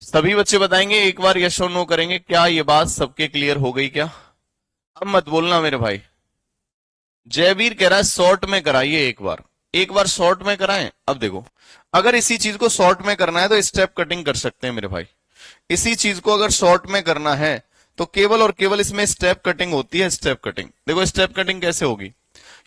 सभी बच्चे बताएंगे, एक बार यस और नो करेंगे। क्या ये बात सबके क्लियर हो गई क्या? अब मत बोलना मेरे भाई। जयवीर कह रहा है शॉर्ट में कराइए एक बार, एक बार शॉर्ट में कराएं। अब देखो, अगर इसी चीज को शॉर्ट में करना है तो स्टेप कटिंग कर सकते हैं मेरे भाई। इसी चीज को अगर शॉर्ट में करना है तो केवल और केवल इसमें स्टेप कटिंग होती है। स्टेप कटिंग देखो, स्टेप कटिंग कैसे होगी,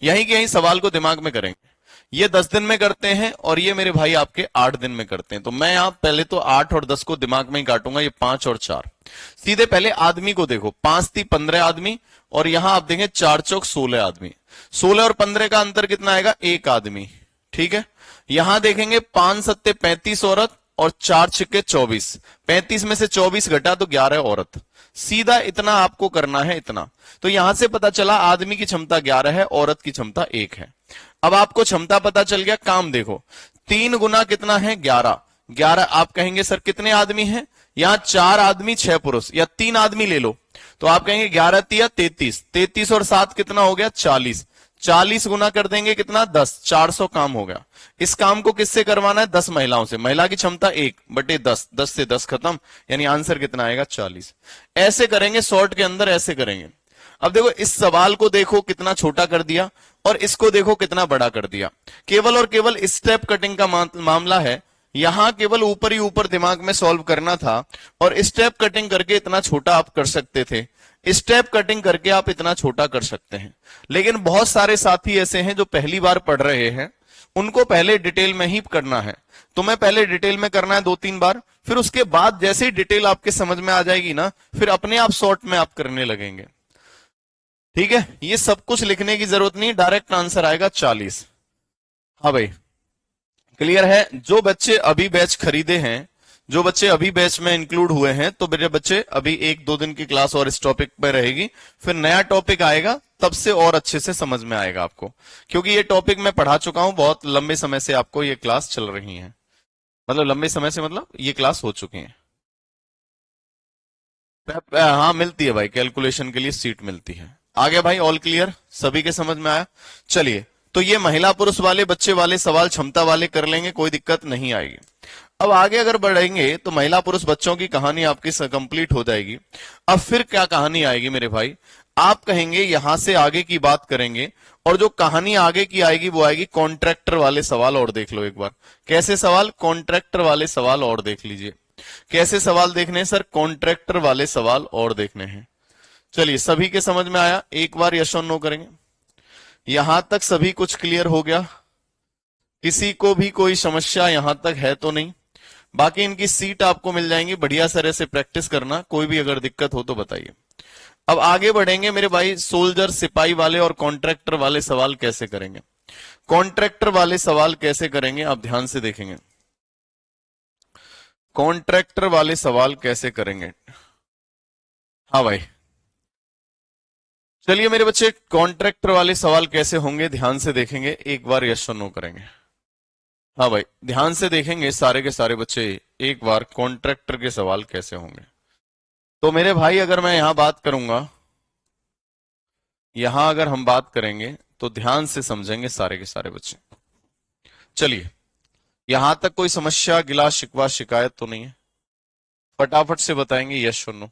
यहीं के यहीं सवाल को दिमाग में करेंगे। ये 10 दिन में करते हैं और ये मेरे भाई आपके 8 दिन में करते हैं। तो मैं यहां पहले तो 8 और 10 को दिमाग में ही काटूंगा, ये 5 और 4। सीधे पहले आदमी को देखो, 5 थी 15 आदमी और यहां आप देंगे 4 चौक 16 आदमी। 16 और 15 का अंतर कितना आएगा, 1 आदमी। ठीक है, यहां देखेंगे 5 सत्ते 35 औरत और 4 छिक्के 24। 35 में से 24 घटा तो 11 औरत। सीधा इतना आपको करना है, इतना। तो यहां से पता चला आदमी की क्षमता 11 है, औरत की क्षमता 1 है। अब आपको क्षमता पता चल गया, काम देखो 3 गुना कितना है 11। 11 आप कहेंगे सर कितने आदमी हैं, यहां 4 आदमी 6 पुरुष, या 3 आदमी ले लो। तो आप कहेंगे 11 तिया 33, 33 और 7 कितना हो गया 40। 40 गुना कर देंगे कितना 10, 400 काम हो गया। इस काम को किससे करवाना है, 10 महिलाओं से। महिला की क्षमता 1/10, 10 से 10 खत्म, यानी आंसर कितना आएगा 40। ऐसे करेंगे शॉर्ट के अंदर, ऐसे करेंगे। अब देखो इस सवाल को देखो कितना छोटा कर दिया और इसको देखो कितना बड़ा कर दिया। केवल और केवल स्टेप कटिंग का मामला है, यहां केवल ऊपर ही ऊपर दिमाग में सॉल्व करना था और स्टेप कटिंग करके इतना छोटा आप कर सकते थे। स्टेप कटिंग करके आप इतना छोटा कर सकते हैं। लेकिन बहुत सारे साथी ऐसे हैं जो पहली बार पढ़ रहे हैं, उनको पहले डिटेल में ही करना है। तुम्हें पहले डिटेल में करना है 2-3 बार, फिर उसके बाद जैसे ही डिटेल आपके समझ में आ जाएगी ना, फिर अपने आप शॉर्ट में आप करने लगेंगे। ठीक है, ये सब कुछ लिखने की जरूरत नहीं, डायरेक्ट आंसर आएगा 40। हाँ भाई, क्लियर है? जो बच्चे अभी बैच खरीदे हैं, जो बच्चे अभी बैच में इंक्लूड हुए हैं, तो मेरे बच्चे अभी 1-2 दिन की क्लास और इस टॉपिक पे रहेगी, फिर नया टॉपिक आएगा, तब से और अच्छे से समझ में आएगा आपको। क्योंकि ये टॉपिक मैं पढ़ा चुका हूं, बहुत लंबे समय से आपको ये क्लास चल रही है। मतलब लंबे समय से मतलब ये क्लास हो चुकी है। हाँ मिलती है भाई, कैलकुलेशन के लिए सीट मिलती है। आगे भाई, ऑल क्लियर, सभी के समझ में आया? चलिए, तो ये महिला पुरुष वाले बच्चे वाले सवाल क्षमता वाले कर लेंगे, कोई दिक्कत नहीं आएगी। अब आगे अगर बढ़ेंगे तो महिला पुरुष बच्चों की कहानी आपकी कंप्लीट हो जाएगी। अब फिर क्या कहानी आएगी मेरे भाई, आप कहेंगे यहां से आगे की बात करेंगे और जो कहानी आगे की आएगी वो आएगी कॉन्ट्रैक्टर वाले सवाल। और देख लो एक बार कैसे सवाल, कॉन्ट्रैक्टर वाले सवाल और देख लीजिए। कैसे सवाल देखने हैं सर, कॉन्ट्रैक्टर वाले सवाल और देखने हैं। चलिए, सभी के समझ में आया? एक बार यस और नो करेंगे। यहां तक सभी कुछ क्लियर हो गया? किसी को भी कोई समस्या यहां तक है तो नहीं? बाकी इनकी सीट आपको मिल जाएंगी, बढ़िया तरह से प्रैक्टिस करना, कोई भी अगर दिक्कत हो तो बताइए। अब आगे बढ़ेंगे मेरे भाई, सोल्जर सिपाही वाले और कॉन्ट्रैक्टर वाले सवाल कैसे करेंगे। कॉन्ट्रैक्टर वाले सवाल कैसे करेंगे आप ध्यान से देखेंगे। कॉन्ट्रैक्टर वाले सवाल कैसे करेंगे? हाँ भाई, चलिए मेरे बच्चे, कॉन्ट्रैक्टर वाले सवाल कैसे होंगे ध्यान से देखेंगे, एक बार यस और नो करेंगे। हाँ भाई, ध्यान से देखेंगे सारे के सारे बच्चे, एक बार कॉन्ट्रैक्टर के सवाल कैसे होंगे। तो मेरे भाई अगर मैं यहां बात करूंगा, यहां अगर हम बात करेंगे तो ध्यान से समझेंगे सारे के सारे बच्चे। चलिए, यहां तक कोई समस्या, गिला शिकवा, शिकायत तो नहीं है? फटाफट से बताएंगे यस और नो।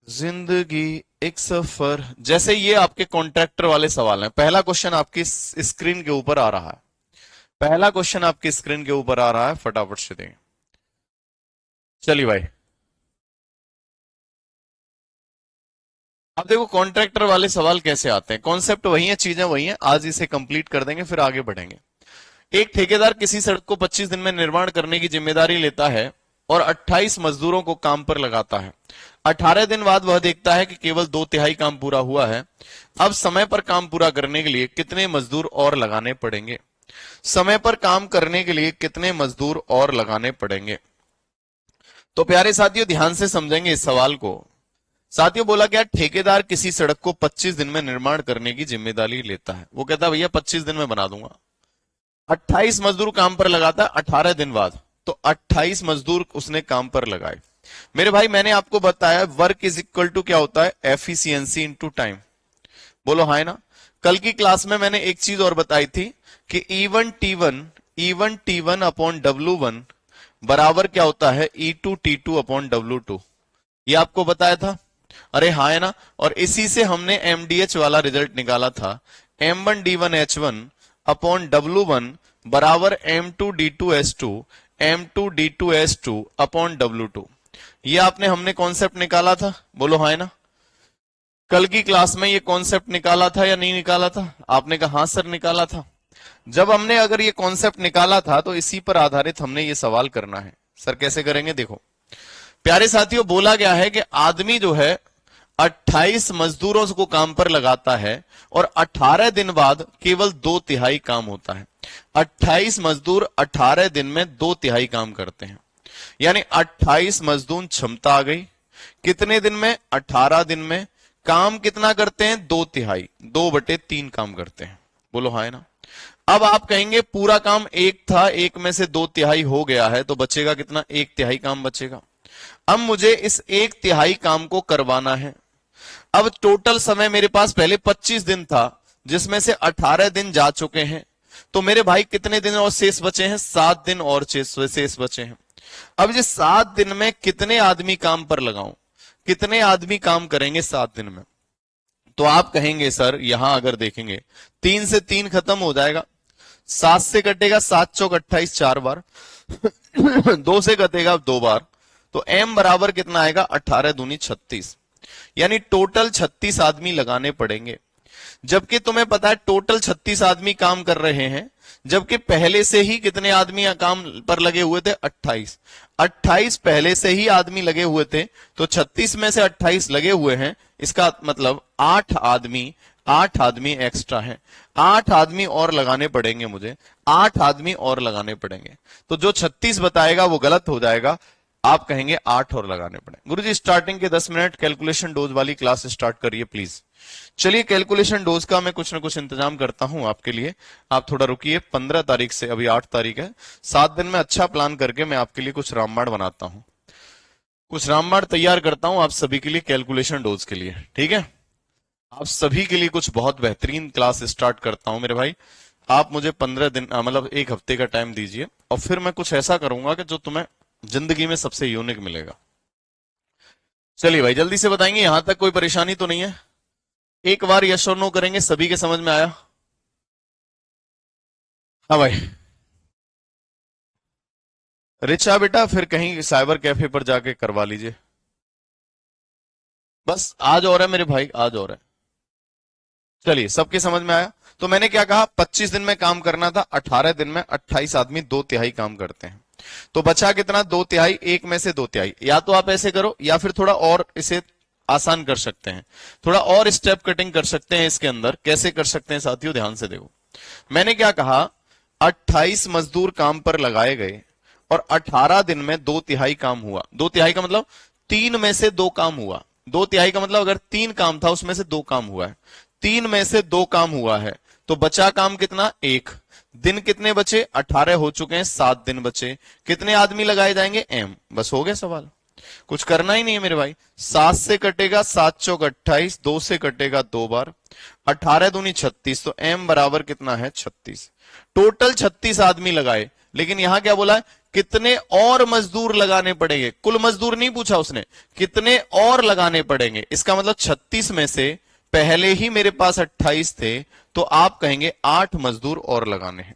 जिंदगी एक सफर, जैसे ये आपके कॉन्ट्रैक्टर वाले सवाल हैं। पहला क्वेश्चन आपकी स्क्रीन के ऊपर आ रहा है, पहला क्वेश्चन आपकी स्क्रीन के ऊपर आ रहा है, फटाफट से देंगे। चलिए भाई, अब देखो कॉन्ट्रैक्टर वाले सवाल कैसे आते हैं। कॉन्सेप्ट वही है, चीजें वही हैं, आज इसे कंप्लीट कर देंगे फिर आगे बढ़ेंगे। एक ठेकेदार किसी सड़क को 25 दिन में निर्माण करने की जिम्मेदारी लेता है और 28 मजदूरों को काम पर लगाता है। 18 दिन बाद वह देखता है कि केवल 2/3 काम पूरा हुआ है। अब समय पर काम पूरा करने के लिए कितने मजदूर और लगाने पड़ेंगे? समय पर काम करने के लिए कितने मजदूर और लगाने पड़ेंगे? तो प्यारे साथियों ध्यान से समझेंगे इस सवाल को। साथियों बोला क्या, ठेकेदार किसी सड़क को 25 दिन में निर्माण करने की जिम्मेदारी लेता है। वो कहता है भैया 25 दिन में बना दूंगा। 28 मजदूर काम पर लगाता है 18 दिन बाद, तो 28 मजदूर उसने काम पर लगाए। मेरे भाई मैंने आपको बताया वर्क इज इक्वल टू क्या होता है, एफिशिएंसी इनटू टाइम। बोलो हाँ है ना। कल की क्लास में मैंने एक चीज और बताई थी कि E1 T1 अपॉन W1 बराबर क्या होता है, E2 T2 अपॉन W2। ये आपको बताया था, अरे हाँ है ना। और इसी से हमने MDH वाला रिजल्ट निकाला था, M1D1H1 अपॉन W1 बराबर M2D2S2 M2D2S2 अपॉन W2। ये आपने हमने कॉन्सेप्ट निकाला था, बोलो हाँ है ना। कल की क्लास में ये कॉन्सेप्ट निकाला था या नहीं निकाला था? आपने कहा हाँ सर निकाला था। जब हमने अगर ये कॉन्सेप्ट निकाला था तो इसी पर आधारित हमने ये सवाल करना है। सर कैसे करेंगे, देखो प्यारे साथियों बोला गया है कि आदमी जो है 28 मजदूरों को काम पर लगाता है और 18 दिन बाद केवल 2/3 काम होता है। 28 मजदूर 18 दिन में 2/3 काम करते हैं, यानी 28 मजदूर क्षमता आ गई। कितने दिन में, 18 दिन में। काम कितना करते हैं, 2/3, 2/3 काम करते हैं। बोलो हाँ है ना। अब आप कहेंगे पूरा काम एक था, एक में से 2/3 हो गया है, तो बचेगा कितना, 1/3 काम बचेगा। अब मुझे इस 1/3 काम को करवाना है। अब टोटल समय मेरे पास पहले 25 दिन था, जिसमें से 18 दिन जा चुके हैं, तो मेरे भाई कितने दिन और शेष बचे हैं, 7 दिन और शेष बचे हैं। अब ये 7 दिन में कितने आदमी काम पर लगाऊं, कितने आदमी काम करेंगे 7 दिन में? तो आप कहेंगे सर यहां अगर देखेंगे 3 से 3 खत्म हो जाएगा, 7 से कटेगा 7 चौक 28 4 बार 2 से कटेगा 2 बार, तो m बराबर कितना आएगा, 18 दूनी 36, यानी टोटल 36 आदमी लगाने पड़ेंगे। जबकि तुम्हें पता है टोटल 36 आदमी काम कर रहे हैं, जबकि पहले से ही कितने आदमी काम पर लगे हुए थे, 28। 28 पहले से ही आदमी लगे हुए थे, तो 36 में से 28 लगे हुए हैं, इसका मतलब 8 आदमी एक्स्ट्रा हैं। 8 आदमी और लगाने पड़ेंगे मुझे, 8 आदमी और लगाने पड़ेंगे। तो जो 36 बताएगा वो गलत हो जाएगा, आप कहेंगे 8 और लगाने पड़ेंगे। गुरुजी स्टार्टिंग के 10 मिनट कैलकुलेशन डोज वाली क्लास स्टार्ट करिए प्लीज। चलिए कैलकुलेशन डोज का मैं कुछ ना कुछ इंतजाम करता हूं आपके लिए, आप थोड़ा रुकिए। 15 तारीख से, अभी 8 तारीख है, 7 दिन में अच्छा प्लान करके मैं आपके लिए कुछ रामबाण बनाता हूं, कुछ रामबाण तैयार करता हूं आप सभी के लिए कैलकुलेशन डोज के लिए, ठीक है। आप सभी के लिए कुछ बहुत बेहतरीन क्लास स्टार्ट करता हूं मेरे भाई। आप मुझे 15 दिन मतलब 1 हफ्ते का टाइम दीजिए, और फिर मैं कुछ ऐसा करूंगा कि जो तुम्हें जिंदगी में सबसे यूनिक मिलेगा। चलिए भाई जल्दी से बताएंगे, यहां तक कोई परेशानी तो नहीं है? एक बार यस और नो करेंगे, सभी के समझ में आया? हाँ भाई। रिचा बेटा फिर कहीं साइबर कैफे पर जाके करवा लीजिए, बस आज और है मेरे भाई, आज और है। चलिए सबके समझ में आया? तो मैंने क्या कहा, 25 दिन में काम करना था, 18 दिन में 28 आदमी 2/3 काम करते हैं, तो बचा कितना, 2/3, एक में से 2/3। या तो आप ऐसे करो या फिर थोड़ा और इसे आसान कर सकते हैं, थोड़ा और स्टेप कटिंग कर सकते हैं इसके अंदर। कैसे कर सकते हैं साथियों, ध्यान से देखो। मैंने क्या कहा, 28 मजदूर काम पर लगाए गए और 18 दिन में 2/3 काम हुआ। 2/3 का मतलब 3 में से 2 काम हुआ। 2/3 का मतलब अगर 3 काम था उसमें से 2 काम हुआ है, 3 में से 2 काम हुआ है, तो बचा काम कितना, 1। दिन कितने बचे, 18 हो चुके हैं, 7 दिन बचे। कितने आदमी लगाए जाएंगे, m। बस हो गया सवाल। कुछ करना ही नहीं है मेरे भाई। 7 से कटेगा 7 चौक 28, 2 से कटेगा 2 बार, 18 दूनी 36, तो m बराबर कितना है 36। टोटल 36 आदमी लगाए, लेकिन यहां क्या बोला है, कितने और मजदूर लगाने पड़ेंगे। कुल मजदूर नहीं पूछा उसने, कितने और लगाने पड़ेंगे। इसका मतलब 36 में से पहले ही मेरे पास 28 थे, तो आप कहेंगे 8 मजदूर और लगाने हैं।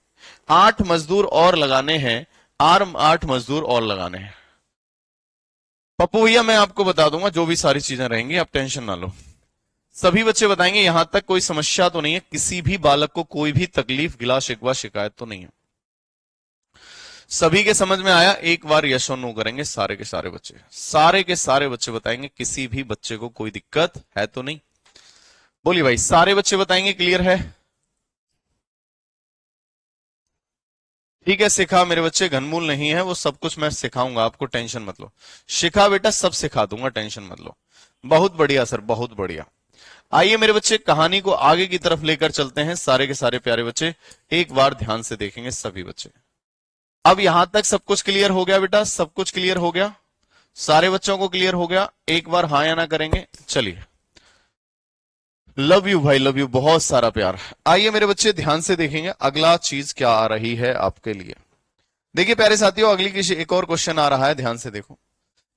8 मजदूर और लगाने हैं, 8 मजदूर और लगाने हैं। पप्पू भैया मैं आपको बता दूंगा जो भी सारी चीजें रहेंगी, आप टेंशन ना लो। सभी बच्चे बताएंगे, यहां तक कोई समस्या तो नहीं है, किसी भी बालक को कोई भी तकलीफ, गिला शिकवा, शिकायत तो नहीं है। सभी के समझ में आया। एक बार यस और नो करेंगे सारे के सारे बच्चे बताएंगे किसी भी बच्चे को कोई दिक्कत है तो नहीं। बोलिए भाई, सारे बच्चे बताएंगे क्लियर है। ठीक है, सिखा मेरे बच्चे, घनमूल नहीं है वो, सब कुछ मैं सिखाऊंगा आपको, टेंशन मत लो। शिखा बेटा सब सिखा दूंगा, टेंशन मत लो। बहुत बढ़िया सर, बहुत बढ़िया। आइए मेरे बच्चे, कहानी को आगे की तरफ लेकर चलते हैं। सारे के सारे प्यारे बच्चे एक बार ध्यान से देखेंगे सभी बच्चे। अब यहां तक सब कुछ क्लियर हो गया बेटा, सब कुछ क्लियर हो गया, सारे बच्चों को क्लियर हो गया। एक बार हाँ या ना करेंगे। चलिए, लव यू भाई, लव यू, बहुत सारा प्यार। आइए मेरे बच्चे ध्यान से देखेंगे अगला चीज क्या आ रही है आपके लिए। देखिए प्यारे साथियों, अगली किसी एक और क्वेश्चन आ रहा है, ध्यान से देखो।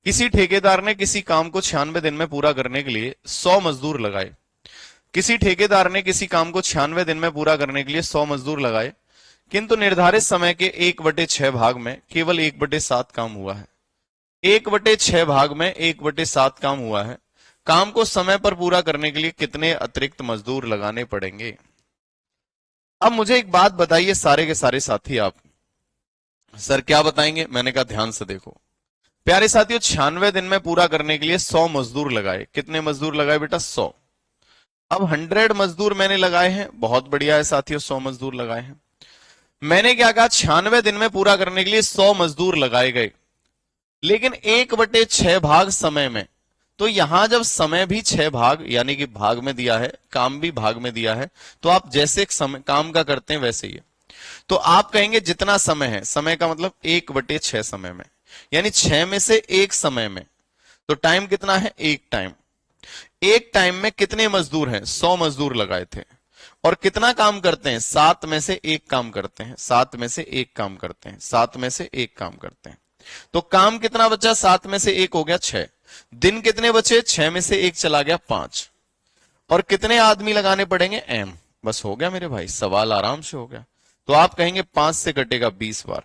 किसी ठेकेदार ने किसी काम को 96 दिन में पूरा करने के लिए 100 मजदूर लगाए। किसी ठेकेदार ने किसी काम को 96 दिन में पूरा करने के लिए 100 मजदूर लगाए, किंतु निर्धारित समय के 1/6 भाग में केवल 1/7 काम हुआ है। 1/6 भाग में 1/7 काम हुआ है। काम को समय पर पूरा करने के लिए कितने अतिरिक्त मजदूर लगाने पड़ेंगे। अब मुझे एक बात बताइए सारे के सारे साथी, आप सर क्या बताएंगे। मैंने कहा ध्यान से देखो प्यारे साथियों, 96 दिन में पूरा करने के लिए 100 मजदूर लगाए। कितने मजदूर लगाए बेटा, 100। अब 100 मजदूर मैंने लगाए हैं, बहुत बढ़िया है साथियों, 100 मजदूर लगाए हैं। मैंने क्या कहा, 96 दिन में पूरा करने के लिए 100 मजदूर लगाए गए, लेकिन 1/6 भाग समय में। तो यहां जब समय भी 6 भाग यानी कि भाग में दिया है, काम भी भाग में दिया है, तो आप जैसे समय काम का करते हैं वैसे ही। तो आप कहेंगे जितना समय है, समय का मतलब 1/6 समय में, यानी 6 में से 1 समय में। तो टाइम कितना है, 1 टाइम। 1 टाइम में कितने मजदूर हैं, 100 मजदूर लगाए थे। और कितना काम करते हैं, 7 में से 1 काम करते हैं, 7 में से 1 काम करते हैं, 7 में से 1 काम करते हैं। तो काम कितना बचा, 7 में से 1 हो गया 6। दिन कितने बचे, 6 में से 1 चला गया 5। और कितने आदमी लगाने पड़ेंगे, एम। बस हो गया मेरे भाई, सवाल आराम से हो गया। तो आप कहेंगे 5 से कटेगा 20 बार,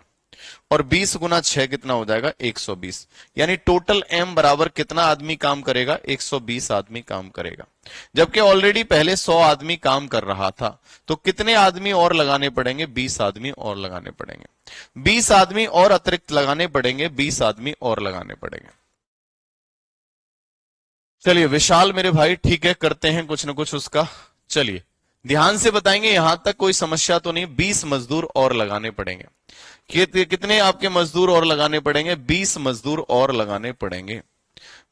और 20 गुना 6 कितना हो जाएगा, 120। यानी टोटल एम बराबर कितना आदमी काम करेगा, 120 आदमी काम करेगा। जबकि ऑलरेडी पहले 100 आदमी काम कर रहा था, तो कितने आदमी और लगाने पड़ेंगे, 20 आदमी और लगाने पड़ेंगे। 20 आदमी और अतिरिक्त लगाने पड़ेंगे, 20 आदमी और लगाने पड़ेंगे। चलिए विशाल मेरे भाई, ठीक है, करते हैं कुछ ना कुछ उसका। चलिए ध्यान से बताएंगे, यहां तक कोई समस्या तो नहीं। 20 मजदूर और लगाने पड़ेंगे। कितने आपके मजदूर और लगाने पड़ेंगे, 20 मजदूर और लगाने पड़ेंगे।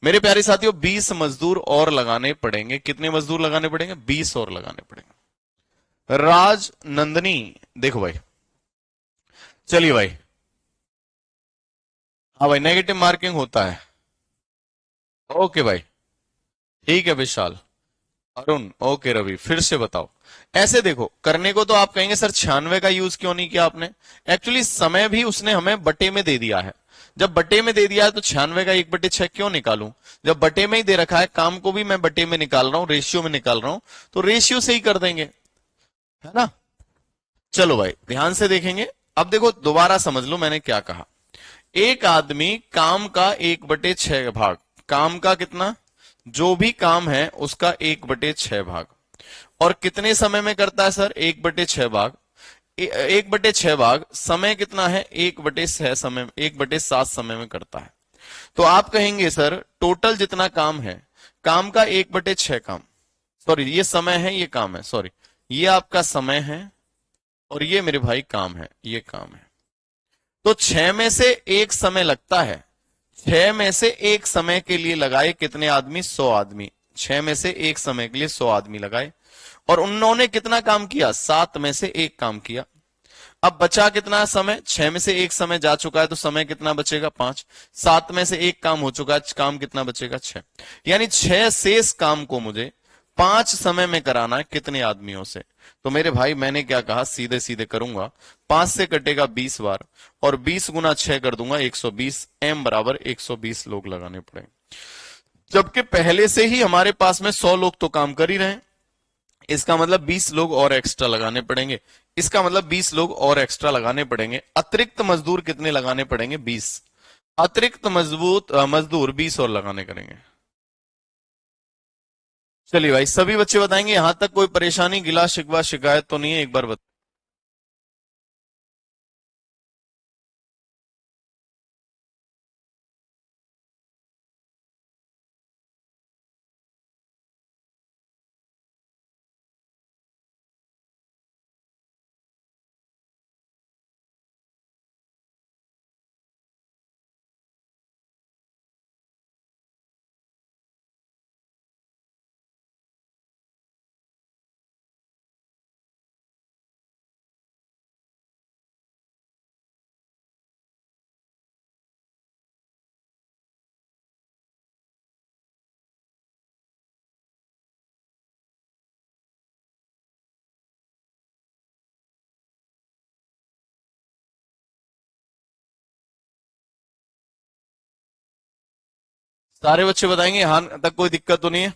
मेरे प्यारे साथियों 20 मजदूर और लगाने पड़ेंगे। कितने मजदूर लगाने पड़ेंगे, 20 और लगाने पड़ेंगे। राज नंदनी देखो भाई, चलिए भाई, हाँ भाई नेगेटिव मार्किंग होता है। ओके भाई, ठीक है विशाल, अरुण, ओके रवि, फिर से बताओ। ऐसे देखो, करने को तो आप कहेंगे सर 96 का यूज क्यों नहीं किया आपने। एक्चुअली समय भी उसने हमें बटे में दे दिया है। जब बटे में दे दिया है तो 96 का 1/6 क्यों निकालूं। जब बटे में ही दे रखा है, काम को भी मैं बटे में निकाल रहा हूं, रेशियो में निकाल रहा हूं, तो रेशियो से ही कर देंगे, है ना। चलो भाई ध्यान से देखेंगे। अब देखो दोबारा समझ लो मैंने क्या कहा। एक आदमी काम का 1/6 भाग, काम का कितना, जो भी काम है उसका 1/6 भाग, और कितने समय में करता है सर, 1/6 भाग। 1/6 भाग समय कितना है, 1/6 समय, 1/7 समय में करता है। तो आप कहेंगे सर टोटल जितना काम है, काम का 1/6 काम, सॉरी ये समय है, ये काम है, सॉरी ये आपका समय है, और ये मेरे भाई काम है, ये काम है। तो 6 में से 1 समय लगता है, 6 में से 1 समय के लिए लगाए कितने आदमी, 100 आदमी। 6 में से 1 समय के लिए 100 आदमी लगाए, और उन्होंने कितना काम किया, 7 में से 1 काम किया। अब बचा कितना समय, 6 में से एक समय जा चुका है तो समय कितना बचेगा, 5। 7 में से एक काम हो चुका है, काम कितना बचेगा, 6। यानी 6 शेष काम को मुझे 5 समय में कराना है, कितने आदमियों से। तो मेरे भाई मैंने क्या कहा, सीधे सीधे करूंगा, 5 से कटेगा 20 बार और 20 गुना 6 कर दूंगा 120, m बराबर 120 लोग लगाने पड़ेंगे। जबकि पहले से ही हमारे पास में 100 लोग तो काम कर ही रहे हैं, इसका मतलब 20 लोग और एक्स्ट्रा लगाने पड़ेंगे, इसका मतलब 20 लोग और एक्स्ट्रा लगाने पड़ेंगे। अतिरिक्त मजदूर कितने लगाने पड़ेंगे, 20। अतिरिक्त मजदूर 20 और लगाने करेंगे। चलिए भाई, सभी बच्चे बताएंगे, यहां तक कोई परेशानी, गिला शिकवा शिकायत तो नहीं है, एक बार बता। सारे बच्चे बताएंगे, यहां तक कोई दिक्कत तो नहीं है,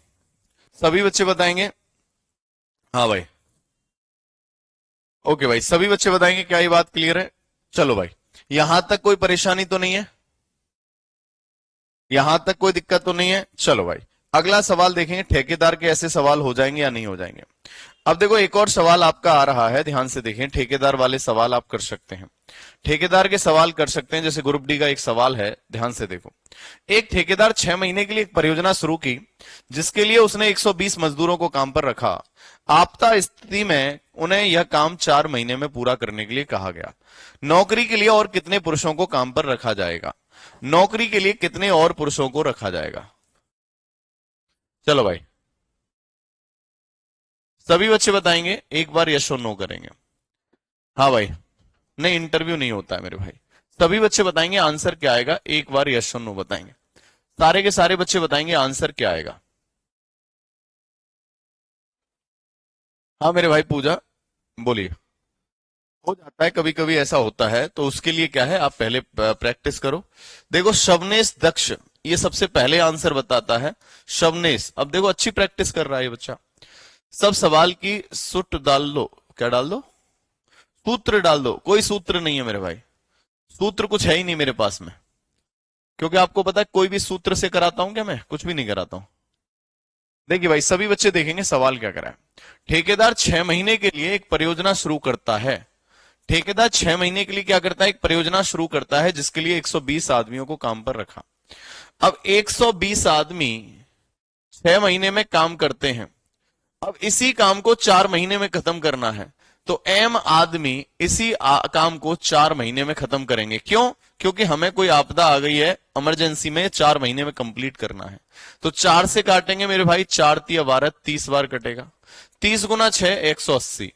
सभी बच्चे बताएंगे। हाँ भाई, ओके भाई, सभी बच्चे बताएंगे, क्या ये बात क्लियर है। चलो भाई, यहां तक कोई परेशानी तो नहीं है, यहां तक कोई दिक्कत तो नहीं है। चलो भाई, अगला सवाल देखेंगे, ठेकेदार के ऐसे सवाल हो जाएंगे या नहीं हो जाएंगे। अब देखो, एक और सवाल आपका आ रहा है, ध्यान से देखें, ठेकेदार वाले सवाल आप कर सकते हैं, ठेकेदार के सवाल कर सकते हैं। जैसे ग्रुप डी का एक सवाल है, ध्यान से देखो। एक ठेकेदार 6 महीने के लिए एक परियोजना शुरू की, जिसके लिए उसने 120 मजदूरों को काम पर रखा। आपदा स्थिति में उन्हें यह काम 4 महीने में पूरा करने के लिए कहा गया। नौकरी के लिए और कितने पुरुषों को काम पर रखा जाएगा, नौकरी के लिए कितने और पुरुषों को रखा जाएगा। चलो भाई, सभी बच्चे बताएंगे, एक बार यस और नो करेंगे। हाँ भाई, नहीं इंटरव्यू नहीं होता है मेरे भाई, सभी बच्चे बताएंगे आंसर क्या आएगा, एक बार यस और नो बताएंगे। सारे के सारे बच्चे बताएंगे आंसर क्या आएगा। हाँ मेरे भाई पूजा, बोलिए। हो जाता है, कभी कभी ऐसा होता है, तो उसके लिए क्या है, आप पहले प्रैक्टिस करो। देखो, शवनेश दक्ष ये सबसे पहले आंसर बताता है, शवनेश। अब देखो, अच्छी प्रैक्टिस कर रहा है ये बच्चा। सब सवाल की सुट डाल दो, क्या डाल दो, सूत्र डाल दो। कोई सूत्र नहीं है मेरे भाई, सूत्र कुछ है ही नहीं मेरे पास में, क्योंकि आपको पता है कोई भी सूत्र से कराता हूं क्या, मैं कुछ भी नहीं कराता हूं। देखिए भाई, सभी बच्चे देखेंगे सवाल क्या करा है। ठेकेदार 6 महीने के लिए एक परियोजना शुरू करता है, ठेकेदार 6 महीने के लिए क्या करता है, एक परियोजना शुरू करता है, जिसके लिए 120 आदमियों को काम पर रखा। अब 120 आदमी 6 महीने में काम करते हैं, अब इसी काम को 4 महीने में खत्म करना है, तो एम आदमी इसी काम को 4 महीने में खत्म करेंगे। क्यों, क्योंकि हमें कोई आपदा आ गई है, इमरजेंसी में 4 महीने में कंप्लीट करना है। तो 4 से काटेंगे मेरे भाई, 4 तिया 12, 30 बार कटेगा। 30 गुना 6 180,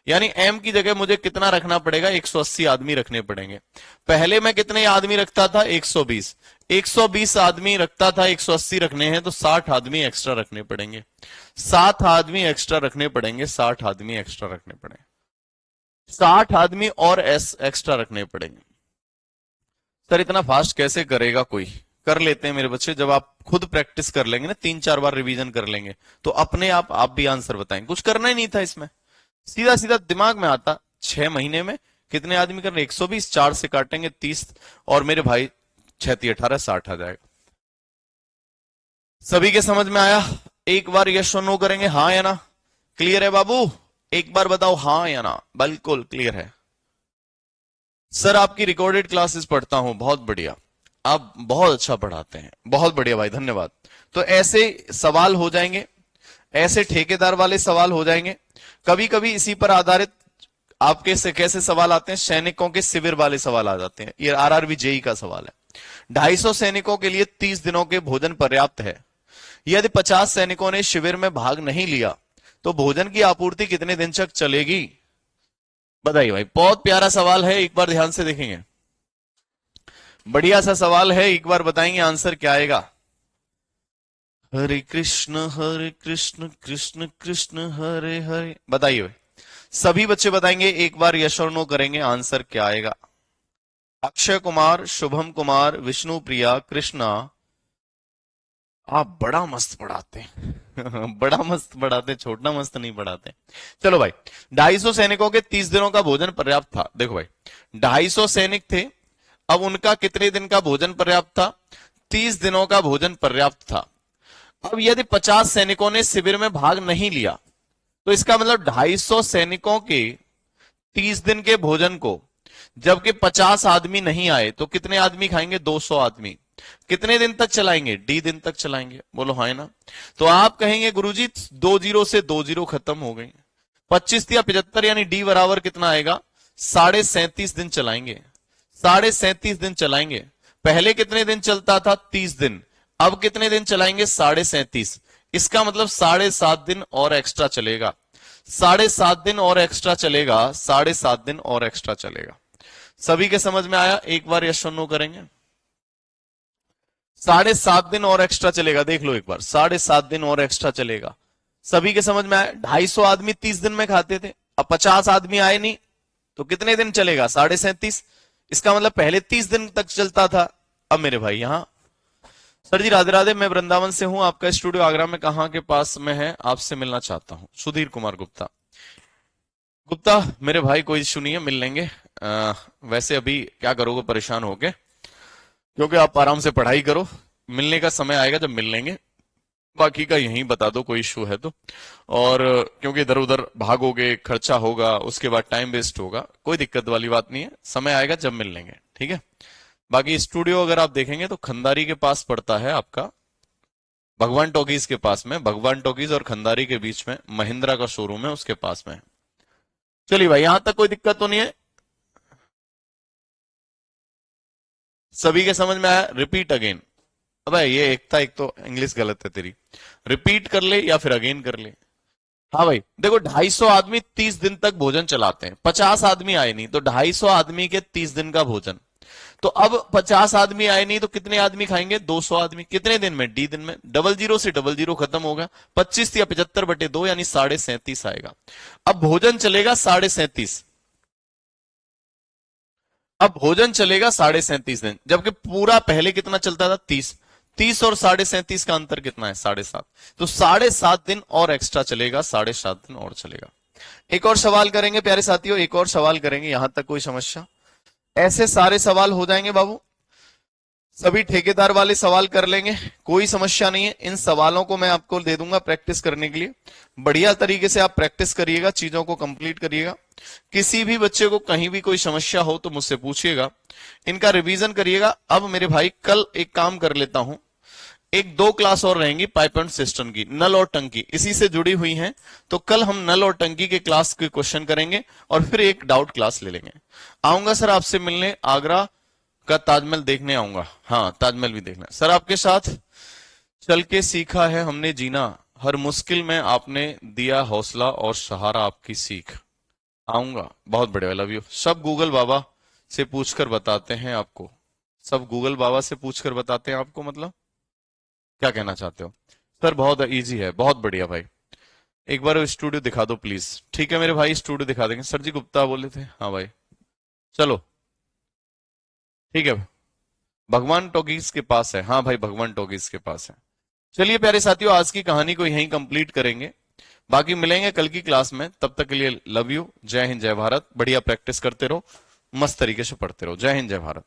यानी एम की जगह मुझे कितना रखना पड़ेगा, 180 आदमी रखने पड़ेंगे। पहले मैं कितने आदमी रखता था, 120। 120 आदमी रखता था, 180 रखने हैं तो 60 आदमी एक्स्ट्रा रखने पड़ेंगे, 7 आदमी एक्स्ट्रा रखने पड़ेंगे, 60 आदमी एक्स्ट्रा रखने पड़ेंगे, 60 आदमी और एक्स्ट्रा रखने पड़ेंगे। सर इतना फास्ट कैसे करेगा कोई, कर लेते हैं मेरे बच्चे, जब आप खुद प्रैक्टिस कर लेंगे ना, 3-4 बार रिवीजन कर लेंगे, तो अपने आप भी आंसर बताएंगे। कुछ करना ही नहीं था इसमें, सीधा सीधा दिमाग में आता। 6 महीने में कितने आदमी करने, 120, 4 से काटेंगे 30, और मेरे भाई 6×3 = 18, 60 आ जाएगा। सभी के समझ में आया, एक बार यस और नो करेंगे, हाँ या ना। क्लियर है बाबू, एक बार बताओ हाँ या ना। बिल्कुल क्लियर है। सर आपकी रिकॉर्डेड क्लासेस पढ़ता हूं, बहुत बढ़िया, आप बहुत अच्छा पढ़ाते हैं, बहुत बढ़िया भाई, धन्यवाद। तो ऐसे सवाल हो जाएंगे, ऐसे ठेकेदार वाले सवाल हो जाएंगे। कभी कभी इसी पर आधारित आपके से कैसे सवाल आते हैं, सैनिकों के शिविर वाले सवाल आ जाते हैं। ये आरआरबी जेई का सवाल है। 250 सैनिकों के लिए 30 दिनों के भोजन पर्याप्त है। यदि 50 सैनिकों ने शिविर में भाग नहीं लिया तो भोजन की आपूर्ति कितने दिन तक चलेगी। बताइए भाई, बहुत प्यारा सवाल है, एक बार ध्यान से देखेंगे। बढ़िया सा सवाल है, एक बार बताएंगे आंसर क्या आएगा। हरे कृष्ण कृष्ण कृष्ण हरे हरे। बताइए भाई, सभी बच्चे बताएंगे, एक बार यस और नो करेंगे, आंसर क्या आएगा। अक्षय कुमार, शुभम कुमार, विष्णु प्रिया, कृष्णा। आप बड़ा मस्त पढ़ाते हैं बड़ा मस्त पढ़ाते हैं, छोटा मस्त नहीं पढ़ाते। चलो भाई, 250 सैनिकों के 30 दिनों का भोजन पर्याप्त था। देखो भाई, 250 सैनिक थे, अब उनका कितने दिन का भोजन पर्याप्त था? 30 दिनों का भोजन पर्याप्त था। अब यदि 50 सैनिकों ने शिविर में भाग नहीं लिया, तो इसका मतलब 250 सैनिकों के 30 दिन के भोजन को जबकि 50 आदमी नहीं आए तो कितने आदमी खाएंगे? 200 आदमी। कितने दिन तक चलाएंगे? डी दिन तक चलाएंगे। बोलो हाँ है ना? तो आप कहेंगे गुरुजी 20 से 20 खत्म हो गई, 25 या 75 यानी डी बराबर कितना आएगा? 37.5 दिन चलाएंगे। 37.5 दिन चलाएंगे। पहले कितने दिन चलता था? 30 दिन। अब कितने दिन चलाएंगे? 37.5। इसका मतलब 7.5 दिन और एक्स्ट्रा चलेगा। 7.5 दिन और एक्स्ट्रा चलेगा। 7.5 दिन और एक्स्ट्रा चलेगा। सभी के समझ में आया? एक बार यस और नो करेंगे। 7.5 दिन और एक्स्ट्रा चलेगा। देख लो एक बार, 7.5 दिन और एक्स्ट्रा चलेगा। सभी के समझ में आया? 250 आदमी 30 दिन में खाते थे, अब 50 आदमी आए नहीं तो कितने दिन चलेगा? 37.5। इसका मतलब पहले 30 दिन तक चलता था। अब मेरे भाई यहां, सर जी राधे राधे, मैं वृंदावन से हूं, आपका स्टूडियो आगरा में कहां के पास में है? आपसे मिलना चाहता हूं। सुधीर कुमार गुप्ता। गुप्ता मेरे भाई, कोई इशू नहीं है, मिल लेंगे। वैसे अभी क्या करोगे परेशान होके, क्योंकि आप आराम से पढ़ाई करो, मिलने का समय आएगा जब मिल लेंगे। बाकी का यहीं बता दो, कोई इशू है तो। और क्योंकि इधर उधर भागोगे, खर्चा होगा, उसके बाद टाइम वेस्ट होगा, कोई दिक्कत वाली बात नहीं है, समय आएगा जब मिल लेंगे, ठीक है। बाकी स्टूडियो अगर आप देखेंगे तो खंदारी के पास पड़ता है आपका, भगवान टॉकीज के पास में। भगवान टॉकीज और खंदारी के बीच में महिंद्रा का शोरूम है, उसके पास में है। चलिए भाई, यहां तक कोई दिक्कत तो नहीं है? सभी के समझ में आया? Repeat again. अब ये एक था, एक तो इंग्लिश गलत है तेरी। रिपीट कर ले या फिर अगेन कर ले। हाँ भाई देखो, 250 आदमी 30 दिन तक भोजन चलाते हैं, 50 आदमी आए नहीं तो 250 आदमी के 30 दिन का भोजन। तो अब 50 आदमी आए नहीं तो कितने आदमी खाएंगे? 200 आदमी। कितने दिन में? डी दिन में। 00 से 00 खत्म होगा, 25 या 75/2 यानी 37.5 आएगा। अब भोजन चलेगा 37.5। अब भोजन चलेगा 37.5 दिन, जबकि पूरा पहले कितना चलता था? 30। 30 और 37.5 का अंतर कितना है? 7.5। तो 7.5 दिन और एक्स्ट्रा चलेगा, 7.5 दिन और चलेगा। एक और सवाल करेंगे प्यारे साथियों, एक और सवाल करेंगे, यहां तक कोई समस्या? ऐसे सारे सवाल हो जाएंगे बाबू, सभी ठेकेदार वाले सवाल कर लेंगे, कोई समस्या नहीं है। इन सवालों को मैं आपको दे दूंगा प्रैक्टिस करने के लिए, बढ़िया तरीके से आप प्रैक्टिस करिएगा, चीजों को कंप्लीट करिएगा। किसी भी बच्चे को कहीं भी कोई समस्या हो तो मुझसे पूछिएगा, इनका रिवीजन करिएगा। अब मेरे भाई कल एक काम कर लेता हूं, एक 2 क्लास और रहेंगी पाइप एंड सिस्टम की, नल और टंकी इसी से जुड़ी हुई हैं। तो कल हम नल और टंकी के क्लास के क्वेश्चन करेंगे और फिर एक डाउट क्लास ले लेंगे। आऊंगा सर आपसे मिलने, आगरा का ताजमहल देखने आऊंगा। हाँ, ताजमहल भी देखना सर, आपके साथ चल के सीखा है हमने जीना, हर मुश्किल में आपने दिया हौसला और सहारा आपकी सीख। आऊंगा, बहुत बढ़िया, लव यू। सब गूगल बाबा से पूछकर बताते हैं आपको, सब गूगल बाबा से पूछकर बताते हैं आपको, मतलब क्या कहना चाहते हो? सर बहुत इजी है, बहुत बढ़िया भाई, एक बार स्टूडियो दिखा दो प्लीज। ठीक है मेरे भाई, स्टूडियो दिखा देंगे। सर जी गुप्ता बोले थे, हाँ भाई चलो ठीक है। भगवान टॉकीज के पास है, हाँ भाई भगवान टॉकीज के पास है। चलिए प्यारे साथियों, आज की कहानी को यहीं कंप्लीट करेंगे, बाकी मिलेंगे कल की क्लास में। तब तक के लिए लव यू, जय हिंद जय भारत। बढ़िया प्रैक्टिस करते रहो, मस्त तरीके से पढ़ते रहो। जय हिंद जय भारत।